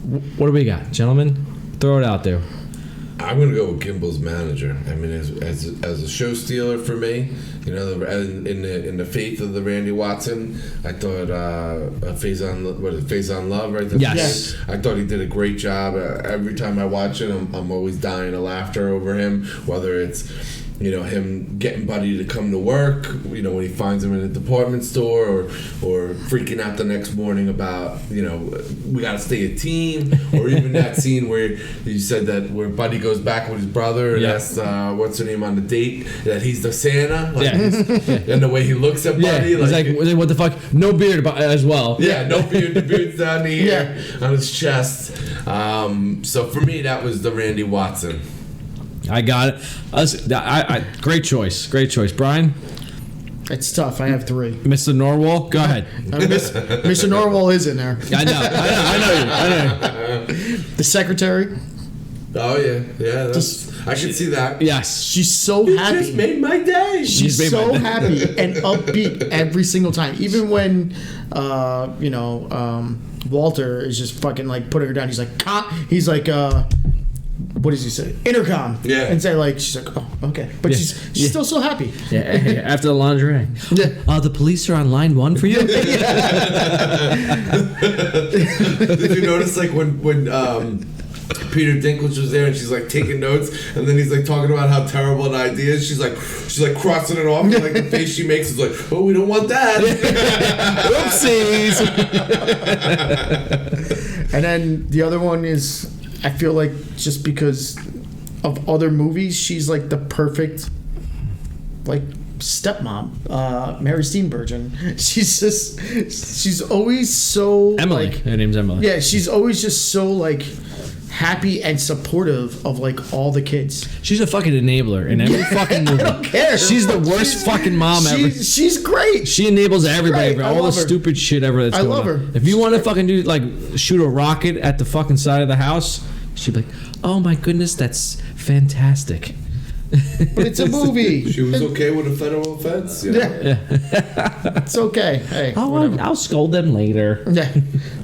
What do we got, gentlemen? Throw it out there. I'm gonna go with Gimbel's manager. I mean, as a show stealer for me, you know, in the faith of the Randy Watson, I thought Faison Love, right? Yes. I thought he did a great job. Every time I watch it, I'm always dying of laughter over him. Whether it's, you know, him getting Buddy to come to work, you know, when he finds him in a department store, or freaking out the next morning about, you know, we got to stay a team, or even that scene where you said that where Buddy goes back with his brother and asks what's her name on the date, that he's the Santa, like, and the way he looks at Buddy, he's like, what the fuck? No beard as well. Yeah, no beard. The beard's down here on his chest. So for me, that was the Randy Watson. I got it. Great choice. Brian? It's tough. I have 3. Mr. Norwell? Go ahead. Mr. Norwell is in there. I know you. The secretary. Oh, yeah. I can see that. Yes. She's so happy. You just made my day. She's so happy and upbeat every single time. Even when, Walter is just fucking, like, putting her down. He's like, what does he say? Intercom. Yeah. And say, like, she's like, oh, okay. But she's still so happy. Yeah, after the lingerie. Yeah. The police are on line 1 for you? Did you notice, like, when Peter Dinklage was there and she's like taking notes, and then he's like talking about how terrible an idea is. She's like crossing it off, and like the face she makes is like, oh, we don't want that. Oopsies. And then the other one is, I feel like just because of other movies, she's like the perfect, like, stepmom, Mary Steenburgen. She's always so Emily. Like, her name's Emily. yeah, she's always just so like happy and supportive of like all the kids. She's a fucking enabler in every fucking movie. I don't care. She's the worst fucking mom ever. She's great. She enables everybody for all the her. stupid shit ever that's going on. I love her. If you want to fucking do like shoot a rocket at the fucking side of the house, she'd be like, "Oh my goodness, that's fantastic." But it's a movie. She was okay with a federal offense. Yeah. It's okay. Hey, I'll scold them later. Yeah.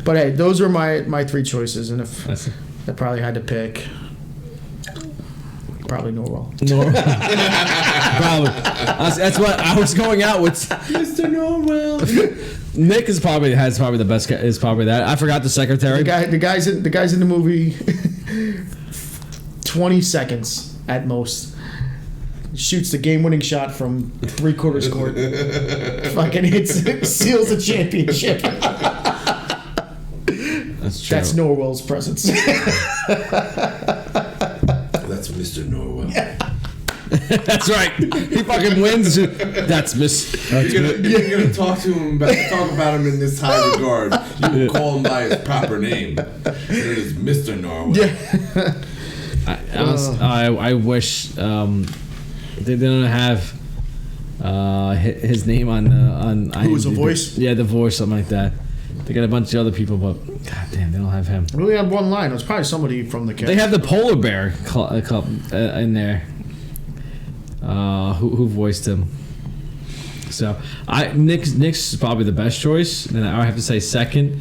But hey, those are my 3 choices, and if I probably had to pick, probably Norwell. Probably. That's what I was going out with. Mr. Norwell. Nick is probably the best. Is probably that. I forgot the secretary. The guys in the movie. 20 seconds at most. Shoots the game-winning shot from 3/4 court. Fucking seals the championship. That's true. That's Norwell's presence. That's Mr. Norwell. Yeah. That's right. He fucking wins. That's Miss. You're gonna talk to him talk about him in this high regard. You can call him by his proper name. It is Mr. Norwell. Yeah. I wish they didn't have his name on Who was The Voice? Yeah, The Voice, something like that. They got a bunch of other people, but god damn, they don't have him. We only had one line. It was probably somebody from the cast. They have the Polar Bear club in there. Who voiced him? So Nick's probably the best choice, and I have to say second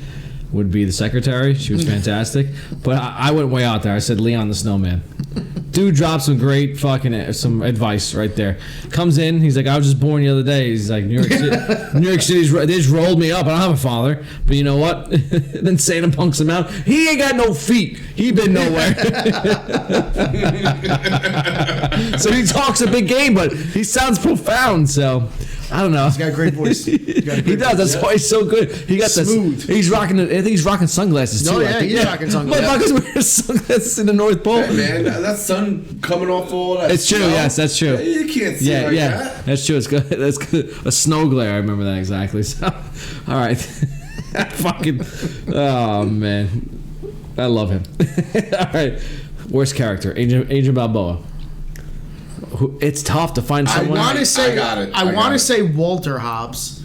would be the secretary. She was fantastic, but I went way out there. I said Leon the Snowman. Dude dropped some great fucking some advice right there. Comes in, he's like, I was just born the other day. He's like, New York City's they just rolled me up. I don't have a father, but you know what? Then Santa punks him out. He ain't got no feet. He been nowhere. So he talks a big game, but he sounds profound. So I don't know. He's got a great voice. He does. That's why he's so good. He got Smooth. He's rocking. I think he's rocking sunglasses too. Oh yeah, he's rocking sunglasses. Motherfuckers wearing sunglasses in the North Pole. Hey, man, that sun coming off all that. It's true. Snow. Yes, that's true. You can't see like that. That's true. It's good. That's good. A snow glare. I remember that exactly. So, all right. Fucking. Oh man, I love him. All right. Worst character, Agent Balboa. It's tough to find someone. I want to say. I got it. I want to say Walter Hobbs,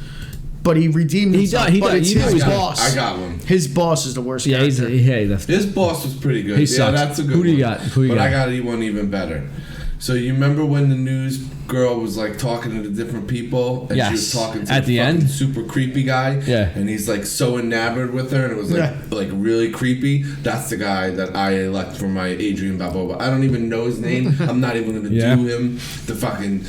but he redeemed himself. He but does. it's He his does. boss. I got one. His boss is the worst. Yeah, character. His boss was pretty good. He sucks. That's a good Who do you one. got? Who you but got? I got one even better. So you remember when the news girl was like talking to the different people, and she was talking to at the end, super creepy guy, and he's like so enamored with her, and it was like really creepy. That's the guy that I elect for my Adrian Balboa. I don't even know his name. I'm not even gonna do him the fucking.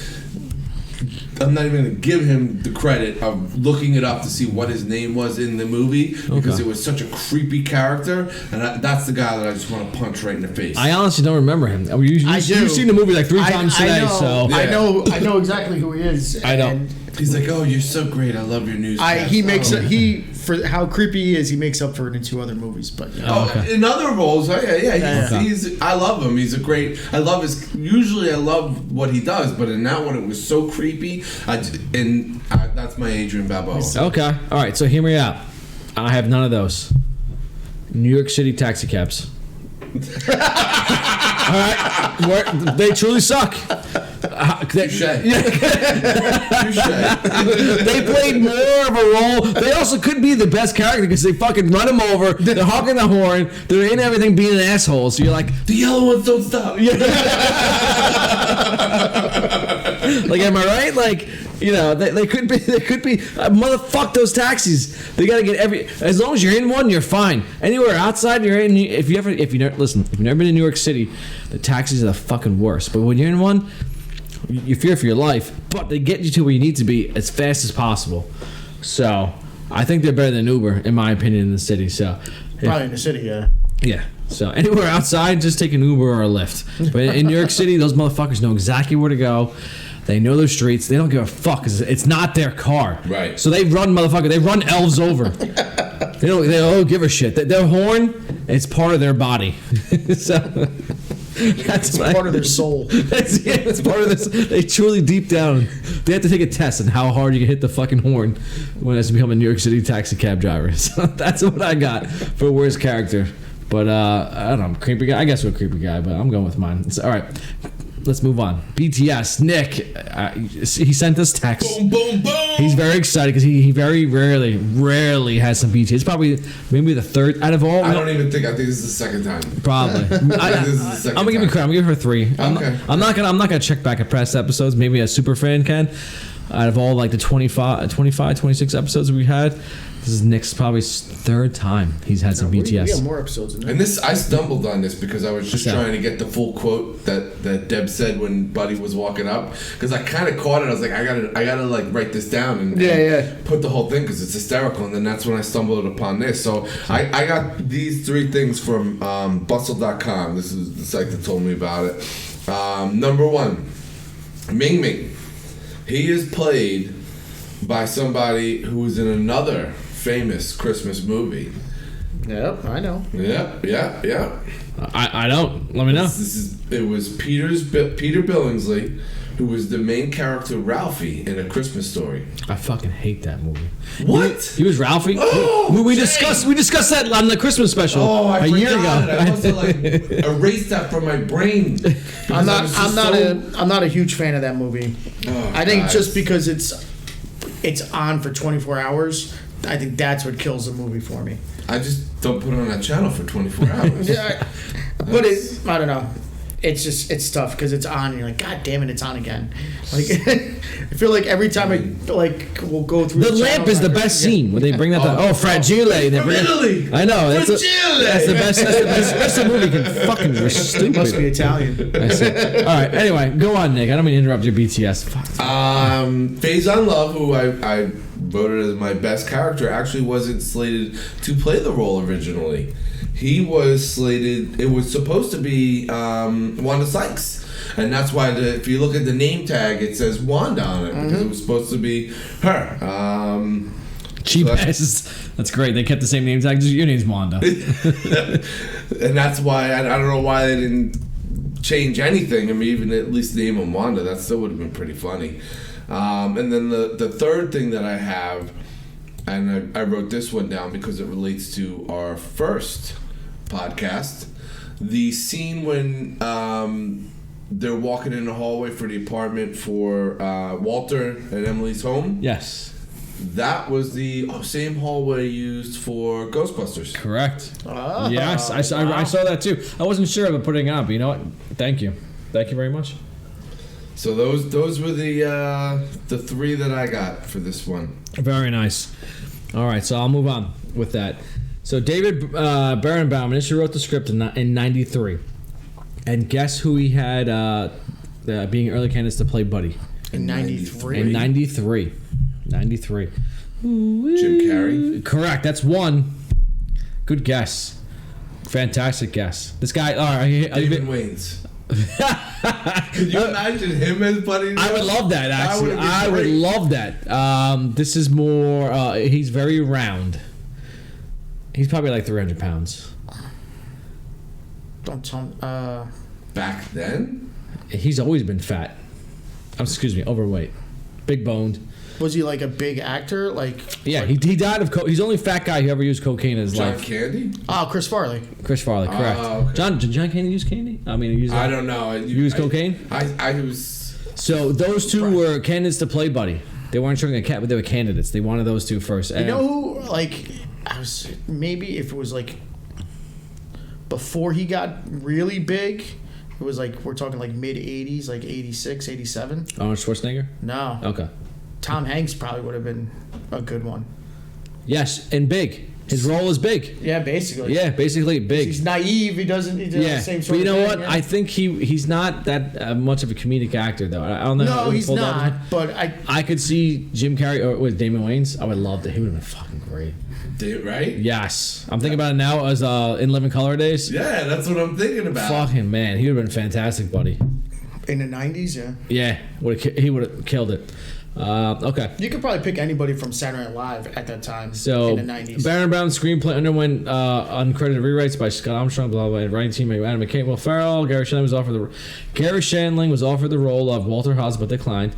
I'm not even going to give him the credit of looking it up to see what his name was in the movie because it was such a creepy character, and that's the guy that I just want to punch right in the face. I honestly don't remember him. You've seen the movie like 3 times today, so I know exactly who he is. I know. He's like, "Oh, you're so great. I love your news." He makes for how creepy he is. He makes up for it in 2 other movies, but in other roles, he's I love him. He's a great. I love what he does, but in that one, it was so creepy. That's my Adrian Balboa. Okay, all right. So hear me out. I have none of those. New York City taxi cabs. All right, they truly suck. Touche. They played more of a role. They also could be the best character because they fucking run him over. They're honking the horn. They're in everything being an asshole. So you're like, the yellow ones don't stop. Like, am I right? Like, you know, they could be. Motherfuck those taxis. They gotta get as long as you're in one, you're fine. Anywhere outside, you're in. If you've never been in New York City, the taxis are the fucking worst. But when you're in one, you fear for your life, but they get you to where you need to be as fast as possible. So I think they're better than Uber, in my opinion, in the city. So probably in the city, yeah. Yeah. So anywhere outside, just take an Uber or a Lyft. But in New York City, those motherfuckers know exactly where to go. They know their streets. They don't give a fuck because it's not their car. Right. So they run elves over. They don't give a shit. Their horn, it's part of their body. So that's part of their soul. It's part of this. They truly deep down, they have to take a test on how hard you can hit the fucking horn when it's become a New York City taxi cab driver. So that's what I got for worst character. But I don't know, creepy guy. I guess we're a creepy guy, but I'm going with mine. It's all right. Let's move on. BTS, Nick, he sent us text. Boom, boom, boom. He's very excited because he very rarely has some BTS. It's probably maybe the third out of all. I think this is the second time. Probably. I'm gonna give you credit. I'm gonna give her 3. I'm not gonna check back at past episodes. Maybe a super fan can. Out of all like the 25, 26 episodes we had, this is Nick's probably 3rd time he's had some BTS. We have more episodes in there. And I stumbled on this because I was just trying to get the full quote that Deb said when Buddy was walking up, because I kind of caught it. I was like, I gotta like write this down and put the whole thing because it's hysterical. And then that's when I stumbled upon this. So I got these 3 things from Bustle.com. This is the site that told me about it. Number 1, Ming Ming. He is played by somebody who was in another famous Christmas movie. Yep, I know. Yeah. I don't. Let me know. It was Peter Billingsley, who was the main character Ralphie in A Christmas Story. I fucking hate that movie. What? He was Ralphie? Oh, we discussed that on the Christmas special a year ago. I must have like erased that from my brain. I'm not a huge fan of that movie. Oh, I think just because it's on for 24 hours, I think that's what kills the movie for me. I just don't put it on that channel for 24 hours. Yeah, but I don't know. It's tough because it's on and you're like, God damn it, it's on again. Like I feel like every time we'll go through the lamp is the best scene when they bring that fragile. Really? I know that's the best. That's the best the movie can fucking. You're stupid. Must be Italian. All right. Anyway, go on, Nick. I don't mean to interrupt your BTS. Faison Love, who I voted as my best character, actually wasn't slated to play the role originally. He was slated. It was supposed to be Wanda Sykes, and that's why if you look at the name tag, it says Wanda on it because it was supposed to be her. Cheap asses. That's great. They kept the same name tag. Your name's Wanda, and that's why I don't know why they didn't change anything. I mean, even at least name him Wanda. That still would have been pretty funny. And then the third thing that I have, and I wrote this one down because it relates to our first podcast, the scene when they're walking in the hallway for the apartment for Walter and Emily's home. Yes. That was the same hallway used for Ghostbusters. Correct. Yes, I saw that too. I wasn't sure about putting it on, but you know what? Thank you very much. So those were the three that I got for this one. Very nice. All right, so I'll move on with that. So David Berenbaum initially wrote the script in 93. And guess who he had being early candidates to play Buddy? In 93? In 93. 93. Jim Carrey? Correct, that's one. Good guess. Fantastic guess. This guy, all right. David Wayans. Could you imagine him as Buddy? I would love that, actually. I would love that. This is more, he's very round. He's probably like 300 pounds. Don't tell me. Back then? He's always been fat. Excuse me, overweight. Big boned. Was he like a big actor? Yeah, he died of he's the only fat guy who ever used cocaine in his life. John Candy? Oh, Chris Farley. Chris Farley, correct. Okay. Did John Candy use candy? I mean, he used. I don't know. Use cocaine? I was. So those two were candidates to play Buddy. They weren't showing a cat, but they were candidates. They wanted those two first. You know who? I was maybe if it was before he got really big. It was we're talking mid 80s, 86, 87. Arnold Schwarzenegger? No. Okay. Tom Hanks probably would have been a good one. Yes, and big. His role is big. Yeah, basically. Yeah, basically big. He's naive. He doesn't do the same sort but you of know thing, what? yeah. I think he's not that much of a comedic actor, though. I don't know. No, he's not. But I could see Jim Carrey or with Damon Wayans. I would love that. He would have been fucking great. Right? Yes. I'm thinking about it now as In Living Color days. Yeah, that's what I'm thinking about. Fucking man. He would have been fantastic, buddy. in the 90s, yeah. Yeah, he would have killed it. Okay. You could probably pick anybody from Saturday Night Live at that time So, in the 90s. Baron Brown's screenplay underwent uncredited rewrites by Scott Armstrong, blah, blah, blah, writing team Adam McKay, Will Ferrell. Gary Shandling was offered the role of Walter Haas, but declined.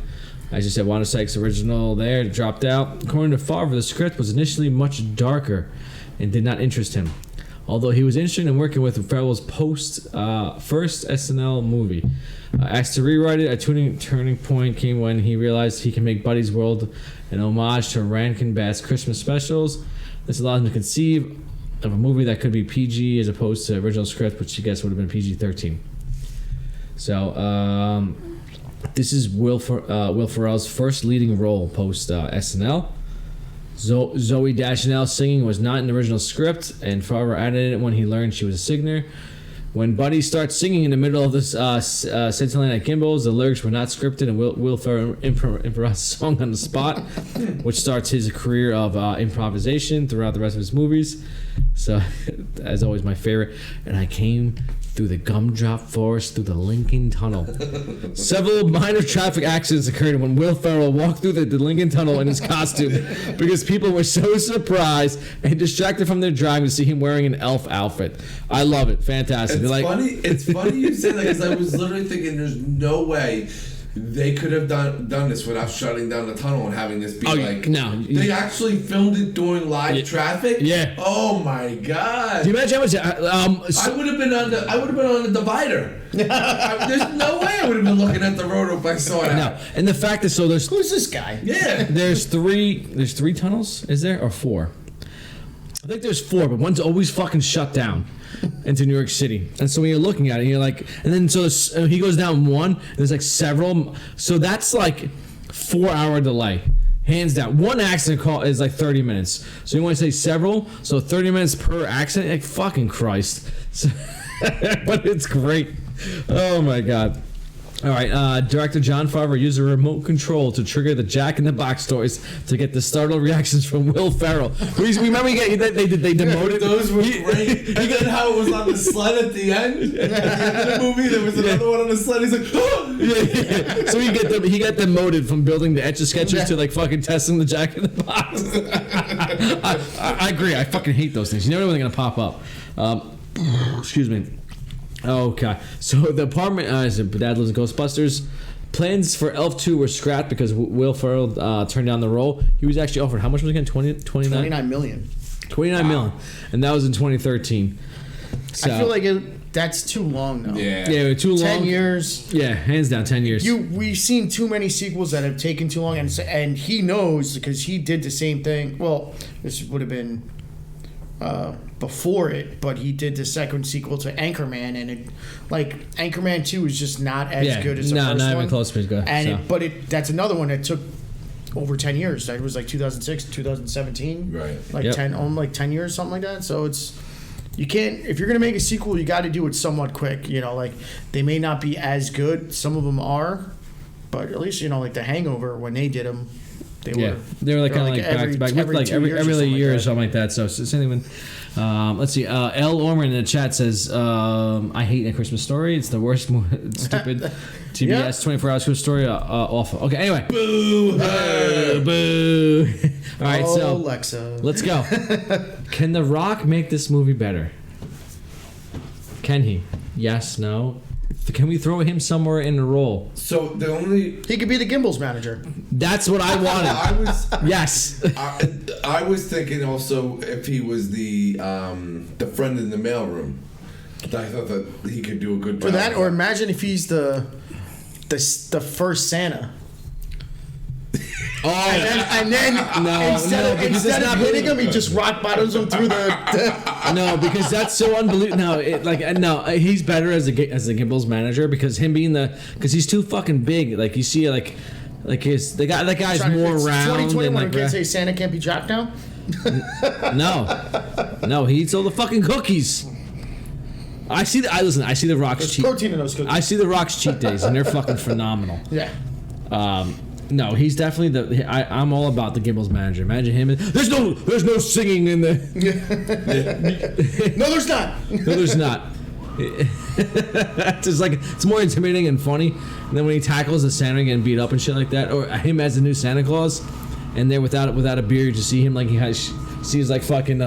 As you said, Wanda Sykes' original there dropped out. According to Favre, the script was initially much darker and did not interest him, although he was interested in working with Ferrell's first SNL movie. Asked to rewrite it, a turning point came when he realized he can make Buddy's World an homage to Rankin Bass Christmas specials. This allowed him to conceive of a movie that could be PG as opposed to original script, which I guess would have been PG-13. So, this is Will Ferrell's first leading role post SNL. Zooey Deschanel singing was not in the original script, and Favre added it when he learned she was a singer. When Buddy starts singing in the middle of this scintillating at Gimbals, the lyrics were not scripted, and Will Ferrell improvised a song on the spot, which starts his career of improvisation throughout the rest of his movies. So, as always, my favorite. And I came through the gumdrop forest through the Lincoln Tunnel. Several minor traffic accidents occurred when Will Ferrell walked through the Lincoln Tunnel in his costume because people were so surprised and distracted from their driving to see him wearing an elf outfit. I love it. Fantastic. It's funny you say that because I was literally thinking there's no way they could have done this without shutting down the tunnel and having this be no. They actually filmed it during live traffic. Yeah. Oh my god. Do you imagine how much? I would have been on the divider. There's no way I would have been looking at the road if I saw that. No. And the fact is, so there's Who's this guy? Yeah. There's three tunnels. Is there or four? I think there's four, but one's always fucking shut down into New York City. And so when you're looking at it, you're like, and then so he goes down one, and there's several. So that's 4-hour delay. Hands down. One accident call is 30 minutes. So you want to say several? So 30 minutes per accident? Fucking Christ. So, but it's great. Oh my God. All right, director Jon Favreau used a remote control to trigger the Jack in the Box toys to get the startled reactions from Will Ferrell. Remember they demoted. Those were great. And then how it was on the sled at the end. At the end of the movie, there was another one on the sled. He's like, oh! Yeah. So he got demoted from building the Etch-a-Sketches to fucking testing the Jack in the Box. I agree. I fucking hate those things. You never know when they're gonna pop up. Excuse me. Okay, so the apartment, Dad lives in Ghostbusters. Plans for Elf 2 were scrapped because Will Ferrell turned down the role. He was actually offered, how much was it again? 29 million. 29 million. And that was in 2013. So, I feel like that's too long, though. Yeah, too long. 10 years. Yeah, hands down, 10 years. We've seen too many sequels that have taken too long, and he knows because he did the same thing. Well, this would have been before it, but he did the second sequel to Anchorman, and it, like, Anchorman 2 is just not as good as the first one. Not even close to as good. And so. That's another one that took over 10 years. That was like 2006, 2017. Right. Like 10 years, something like that. So it's, you can't, if you're going to make a sequel, you got to do it somewhat quick. You know, like, they may not be as good. Some of them are, but at least, you know, like The Hangover, when they did them, they were like kind of like back to back, like every year or something like that. So same thing with. Let's see. L. Orman in the chat says, "I hate A Christmas Story. It's the worst, stupid TBS 24 Hours Christmas Story. Awful." Okay. Anyway. Boo! Boo! All right. So Alexa, let's go. Can The Rock make this movie better? Can he? Yes. No. Can we throw him somewhere in a role? So the only he could be the Gimbals manager. That's what I wanted. Yes. I was thinking also if he was the friend in the mailroom. I thought that he could do a good job for that. Or imagine if he's the first Santa. Oh, and then instead of hitting him, he just rock bottoms him through the No, because that's so unbelievable. No, he's better as a Gimbals manager because him being because he's too fucking big. Like you see, like that guy's more round. 2021, can't say Santa can't be Jack now. No, he eats all the fucking cookies. I see the Rock's cheat. Protein in those cookies. I see the Rock's cheat days, and they're fucking phenomenal. Yeah. No, he's definitely I'm all about the Gimbals manager. Imagine him. There's no singing in the. No, there's not. No, there's not. It's just like it's more intimidating and funny. And then when he tackles the Santa getting beat up and shit like that, or him as the new Santa Claus, and there without a beard, you just see him like he sees like fucking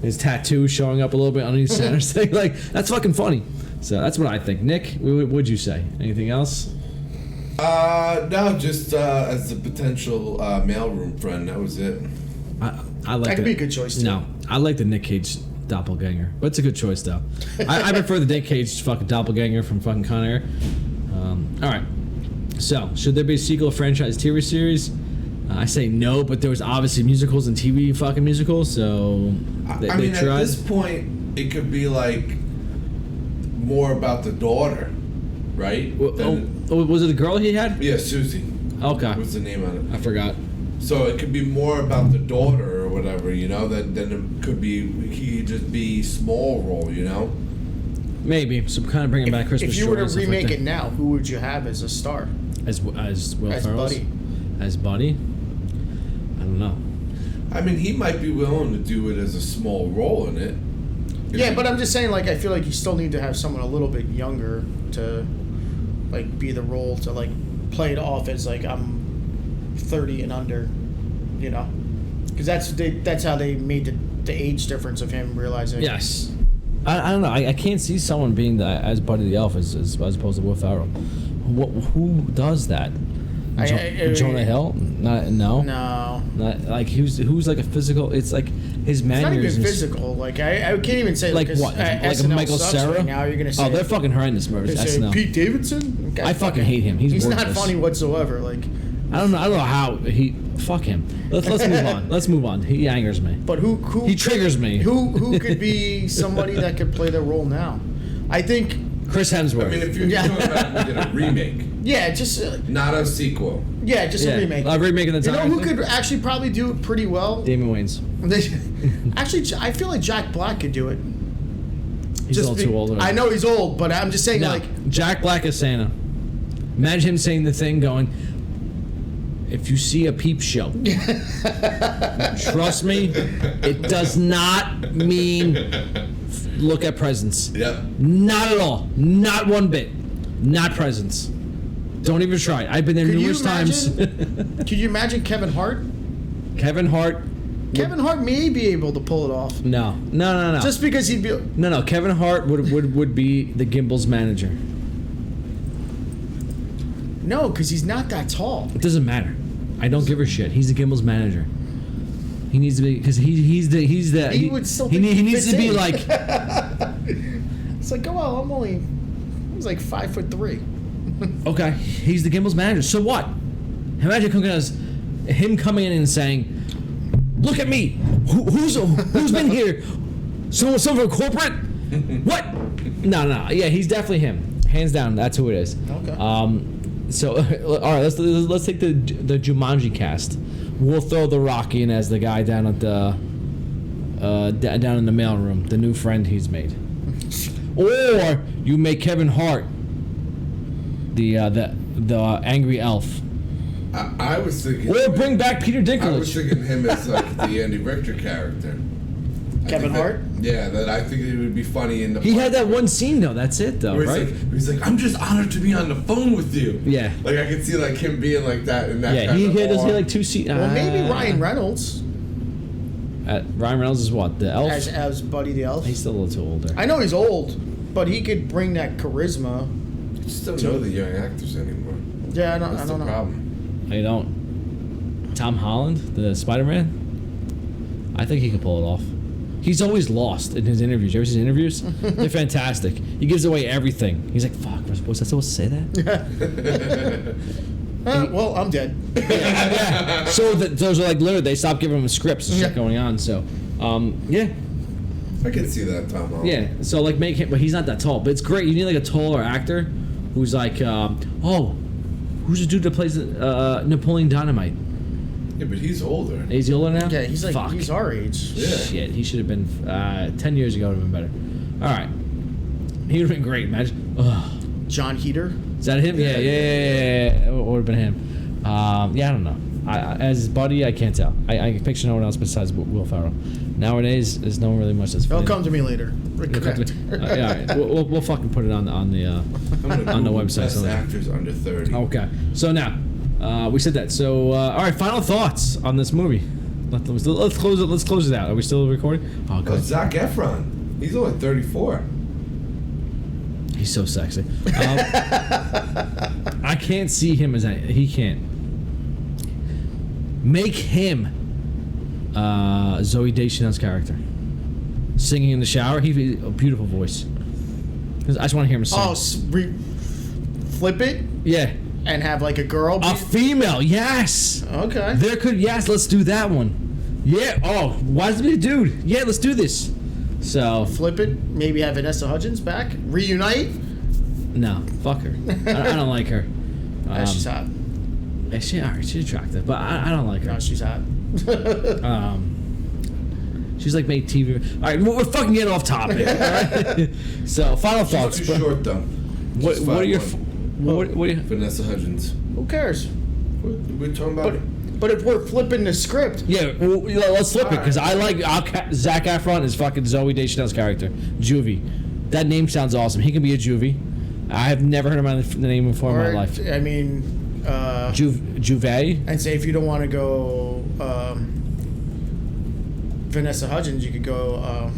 his tattoo showing up a little bit underneath Santa's thing. Like that's fucking funny. So that's what I think. Nick, what would you say? Anything else? No, just as a potential mailroom friend. That was it. I like that could be a good choice too. No, I like the Nick Cage doppelganger, but it's a good choice though. I prefer the Nick Cage fucking doppelganger from fucking Con Air. All right. So, should there be a sequel, franchise, TV series? I say no, but there was obviously musicals and TV fucking musicals, so they mean, tried. At this point, it could be like more about the daughter, right? Was it a girl he had? Yeah, Susie. Okay. What's the name on it? I forgot. So it could be more about the daughter or whatever, you know, than it could be, he could just be small role, you know? Maybe. So kind of bringing back Christmas If you were to Story and remake stuff like it now, who would you have as a star? As Will Ferrell's? Buddy. As Buddy? I don't know. I mean, he might be willing to do it as a small role in it. Yeah, but I'm just saying, like, I feel like you still need to have someone a little bit younger to, like, be the role, to, like, play it off as, like, I'm 30 and under, you know? Because that's how they made the age difference of him realizing. Yes. I don't know. I can't see someone being as Buddy the Elf as opposed to Will Ferrell. Who does that? Jonah Hill? No. Not like who's like a physical. It's like his manners. It's not even physical. Like I can't even say like what? Like a Michael Cera? Right now you're gonna say. Oh, they're fucking horrendous murders. SNL. Pete Davidson. I fucking hate him. He's not funny whatsoever. Like I don't know how he. Fuck him. Let's move on. Let's move on. He angers me. But who he triggers me. Who could be somebody that could play their role now? I think Chris Hemsworth. I mean, if you're talking about a remake. Yeah, just not a sequel. Yeah, just a remake. A remake of the time. You know who could actually probably do it pretty well? Damon Wayans. Actually, I feel like Jack Black could do it. He's a little too old. I know he's old, but I'm just saying, like Jack Black is Santa. Imagine him saying the thing, going, "If you see a peep show, trust me, it does not mean look at presents. Yep. Not at all. Not one bit. Not presents. Don't even try. I've been there numerous times." Could you imagine Kevin Hart? Kevin Hart may be able to pull it off. No. Just because he'd be. No. Kevin Hart would be the Gimbals manager. No, because he's not that tall. It doesn't matter. I don't give a shit. He's the Gimbals manager. He needs to be because he's the he would still. He needs to be like. It's like, oh well, he's like 5'3". Okay, he's the Gimbals manager. So what? Imagine him coming in and saying, "Look at me. Who's been here? Some from corporate? What? No. Yeah, he's definitely him. Hands down, that's who it is. Okay. So, all right, let's take the Jumanji cast. We'll throw the Rock in as the guy down at the down in the mailroom, the new friend he's made. Or you make Kevin Hart the angry elf. I was thinking. Or bring back Peter Dinklage. I was thinking him as like the Andy Richter character. Kevin Hart? That I think it would be funny in the. He had that one scene though. That's it though, right? He's like, I'm just honored to be on the phone with you. Yeah. Like I could see like him being like that in that. Yeah, kind he of does awe. he like 2 scenes. Well, maybe Ryan Reynolds Ryan Reynolds is what, the elf? as Buddy the Elf. He's still a little too older. I know he's old, but he could bring that charisma. I just don't know the young actors anymore. Yeah, I That's don't the know. problem. I don't. Tom Holland, the Spider-Man. I think he can pull it off. He's always lost in his interviews. You ever seen his interviews? They're fantastic. He gives away everything. He's like, "Fuck, was I supposed to say that?" Well, I'm dead. Yeah. So those are like literally they stopped giving him scripts and shit going on. So, yeah. I can see that, Tom Holland. Yeah, so like make him, but he's not that tall. But it's great. You need like a taller actor who's like, who's the dude that plays Napoleon Dynamite? Yeah, but he's older. Is he older now? Yeah, he's like he's our age. Yeah. Shit, he should have been 10 years ago. Would have been better. All right, he would have been great. Imagine. Ugh. John Heater. Is that him? Yeah. It would have been him. I don't know. As his buddy, I can't tell. I can picture no one else besides Will Ferrell. Nowadays, there's no one really much that's. It'll come to me later. Yeah, all right. We'll fucking put it on the website. Best So actors under 30. okay. So now, we said that. So all right, final thoughts on this movie. Let's close it. Let's close it out. Are we still recording? Oh, Oh, good. Zac Efron. He's only 34. He's so sexy. I can't see him as he can't. Make him Zooey Deschanel's character. Singing in the shower. He a beautiful voice. I just want to hear him sing. Oh, flip it Yeah. and have like a girl. A female, yes. Okay. Yes, let's do that one. Yeah. Oh, why does it be a dude? Yeah, let's do this. So Flip it. Maybe have Vanessa Hudgens back. Reunite. no, fuck her. I don't like her. She's hot. Yeah, she's attractive, but I don't like her. No, she's hot. She's like made TV. All right, we're fucking getting off topic. All right? So final thoughts. She's too short, though. What are your? She's 5'1". What are you? Vanessa Hudgens. Who cares? We're talking about. But if we're flipping the script, Yeah, well, let's flip it because I like Zac Efron is fucking Zooey Deschanel's character, Juvie. That name sounds awesome. He can be a Juvie. I have never heard of the name before in my life. I mean, Juve. and say if you don't want to go Vanessa Hudgens, you could go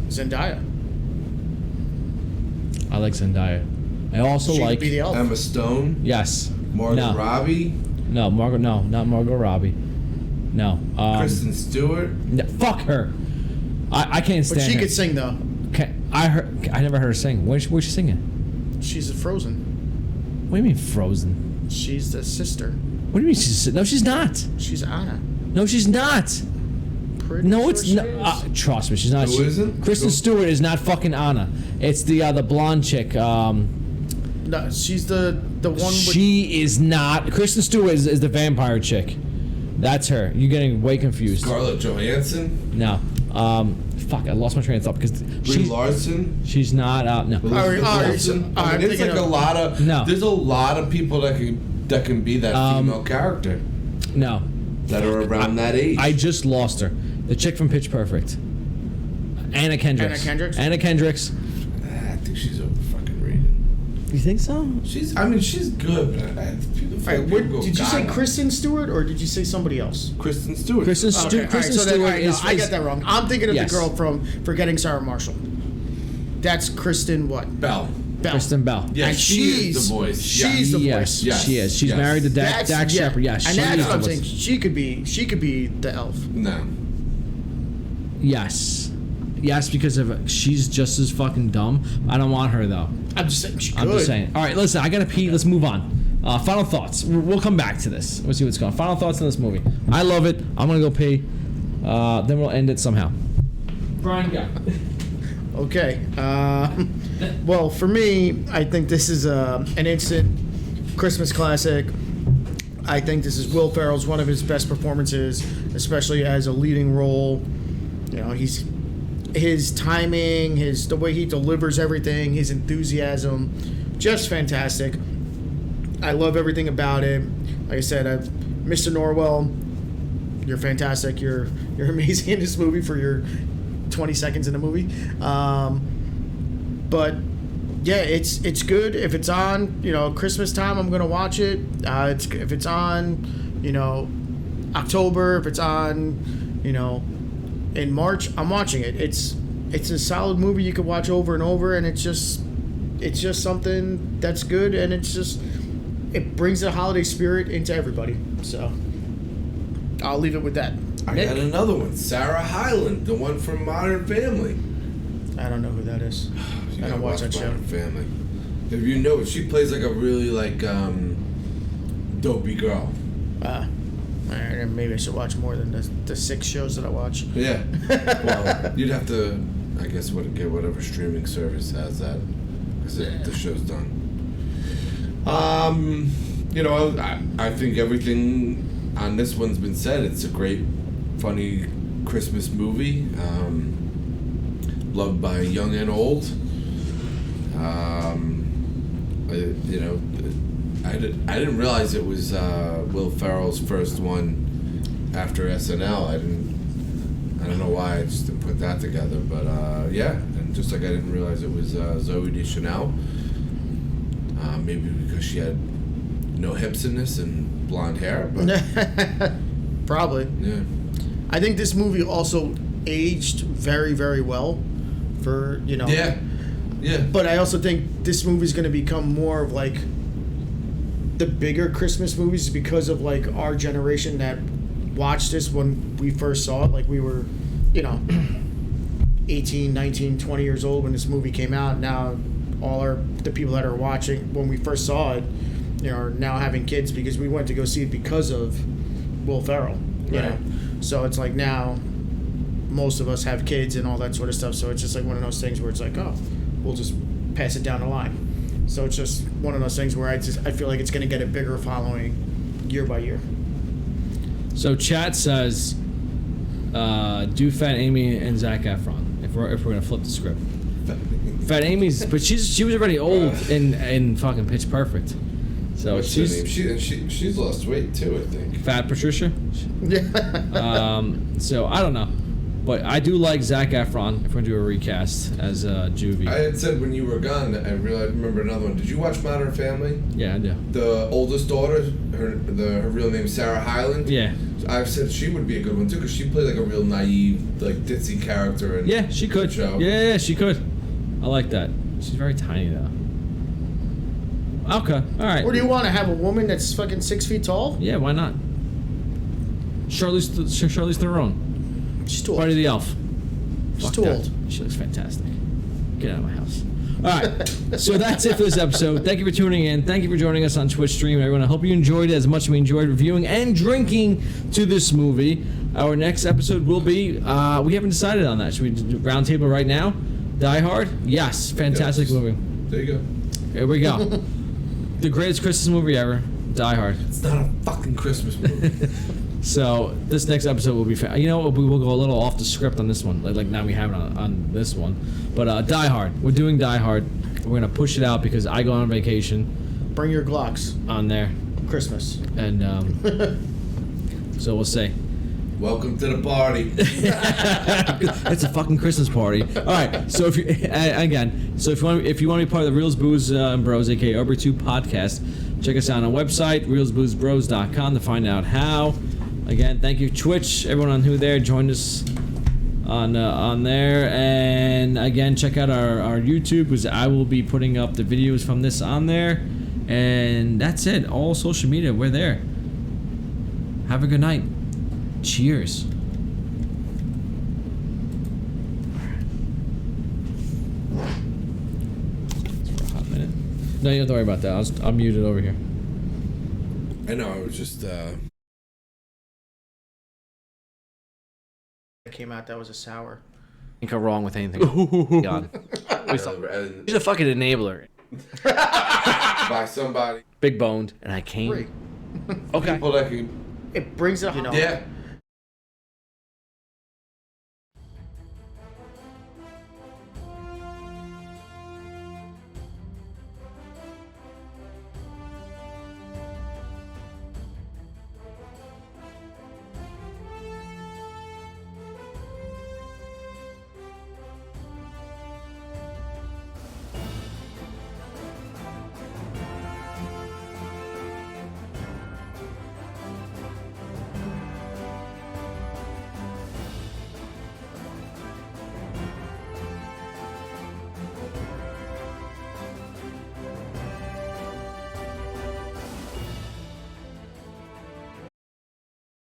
Zendaya. I like Zendaya. I also She like could be the elf. Emma Stone. yes. Margot No. Robbie. No, Margot. No, not Margot Robbie. No. Kristen Stewart. No, fuck her. I can't stand But she her. could sing though. I never heard her sing. Where's she singing? She's a Frozen. What do you mean Frozen? She's the sister. What do you mean she's? No, she's not. She's Anna. No, she's not. Pretty No, sure it's she not. is. Trust me, she's not. Who isn't? Kristen Stewart is not fucking Anna. It's the blonde chick. No, she's the one with. She is not. Kristen Stewart is the vampire chick. That's her. You're getting way confused. Scarlett Johansson. No. Fuck, I lost my train of thought because Brie Larson. she's not. No. Elizabeth all right, Olsen. all right, I'm there's like thinking a of- lot of. No. There's a lot of people that can be that female character No. that are around that age. I just lost her. The chick from Pitch Perfect. Anna Kendricks. Anna Kendricks? I think she's over fucking rated. You think so? She's good, but Did you say Kristen Stewart or did you say somebody else? Kristen Stewart? Kristen Okay, Stewart. all right, Kristen so then, Stewart all right, no, is. I got that wrong. I'm thinking of Yes. the girl from Forgetting Sarah Marshall. That's Kristen what? Bell. Bell. Kristen Bell. Yeah, And she is she's the voice. She's the Yes, voice. Yes, she is. She's yes. married to Dak That's- yeah. Shepard. Yes, and she that's is what I'm the saying. voice. She could be the elf. No. Yes. Yes, because of she's just as fucking dumb. I don't want her though. I'm just saying she could. I'm just saying. All right, listen. I gotta pee. Let's move on. Final thoughts. We'll come back to this. We'll see what's going on. Final thoughts on this movie. I love it. I'm gonna go pee. Then we'll end it somehow. Brian, go. Okay. Well, for me, I think this is an instant Christmas classic. I think this is Will Ferrell's one of his best performances, especially as a leading role. You know, his timing, the way he delivers everything, his enthusiasm, just fantastic. I love everything about it. Like I said, Mr. Norwell, you're fantastic. You're amazing in this movie for your 20 seconds in the movie. But yeah, it's good. If it's on, Christmas time, I'm gonna watch it. If it's on, October, if it's on, in March, I'm watching it. It's a solid movie you could watch over and over, and it's just something that's good, and it brings the holiday spirit into everybody. So I'll leave it with that. I got another one, Sarah Hyland, the one from Modern Family. I don't know who that is. I don't watch that show. Modern Family. If you know, she plays like a really dopey girl. Maybe I should watch more than the 6 shows that I watch. Yeah. Well, you'd have to, I guess, get whatever streaming service has that, because the show's done. I think everything on this one's been said. It's a great, funny Christmas movie, loved by young and old. I didn't realize it was Will Ferrell's first one after SNL. I don't know why I just didn't put that together, but yeah, and just like I didn't realize it was Zooey Deschanel. Maybe because she had no hips in this and blonde hair, but probably. Yeah. I think this movie also aged very, very well for, Yeah. Yeah. But I also think this movie's going to become more of like the bigger Christmas movies because of like our generation that watched this when we first saw it. Like we were, 18, 19, 20 years old when this movie came out. Now the people that are watching when we first saw it, are now having kids because we went to go see it because of Will Ferrell. You know? So it's like now most of us have kids and all that sort of stuff. So it's just like one of those things where it's like, oh, we'll just pass it down the line. So it's just one of those things where I feel like it's going to get a bigger following year by year. So chat says, do Fat Amy and Zac Efron if we're going to flip the script. Fat Amy's, but she was already old in fucking Pitch Perfect. So what's she's lost weight too, I think. Fat Patricia. Yeah. So I don't know, but I do like Zac Efron. If we're gonna do a recast as Juvie. I had said when you were gone, I remember another one. Did you watch Modern Family? Yeah, I do. The oldest daughter, her real name is Sarah Hyland. Yeah. I've said she would be a good one too because she played like a real naive, like ditzy character in she could. The show. Yeah, she could. I like that. She's very tiny though. Okay, all right. What do you want to have a woman that's fucking 6 feet tall? Yeah, why not? Charlize Theron. She's too old. Buddy the Elf. She's too old. She looks fantastic. Get out of my house. All right, so that's it for this episode. Thank you for tuning in. Thank you for joining us on Twitch stream, everyone. I hope you enjoyed it as much as we enjoyed reviewing and drinking to this movie. Our next episode will be, we haven't decided on that. Should we do round table right now? Die Hard? Yes, fantastic movie. There you go. Here we go. The greatest Christmas movie ever, Die Hard. It's not a fucking Christmas movie. So this next episode will be, we will go a little off the script on this one, like now we have it on this one. But Die Hard, we're doing Die Hard. We're gonna push it out because I go on vacation. Bring your Glocks. On there. Christmas. And so we'll say. Welcome to the party. It's a fucking Christmas party. All right. So if you if you want to be part of the Reels, Booze, and Bros, aka RB2 podcast, check us out on our website, reelsboozebros.com, to find out how. Again, thank you Twitch, everyone on who there joined us on there, and again check out our YouTube because I will be putting up the videos from this on there, and that's it. All social media, we're there. Have a good night. Cheers. For a hot minute. No, you don't have to worry about that. I'm muted over here. I know. I was just. Came out that was a sour. Can't go wrong with anything. God. He's a fucking enabler. By somebody. Big boned, and I came. Great. Okay. People that can. It brings up, Yeah.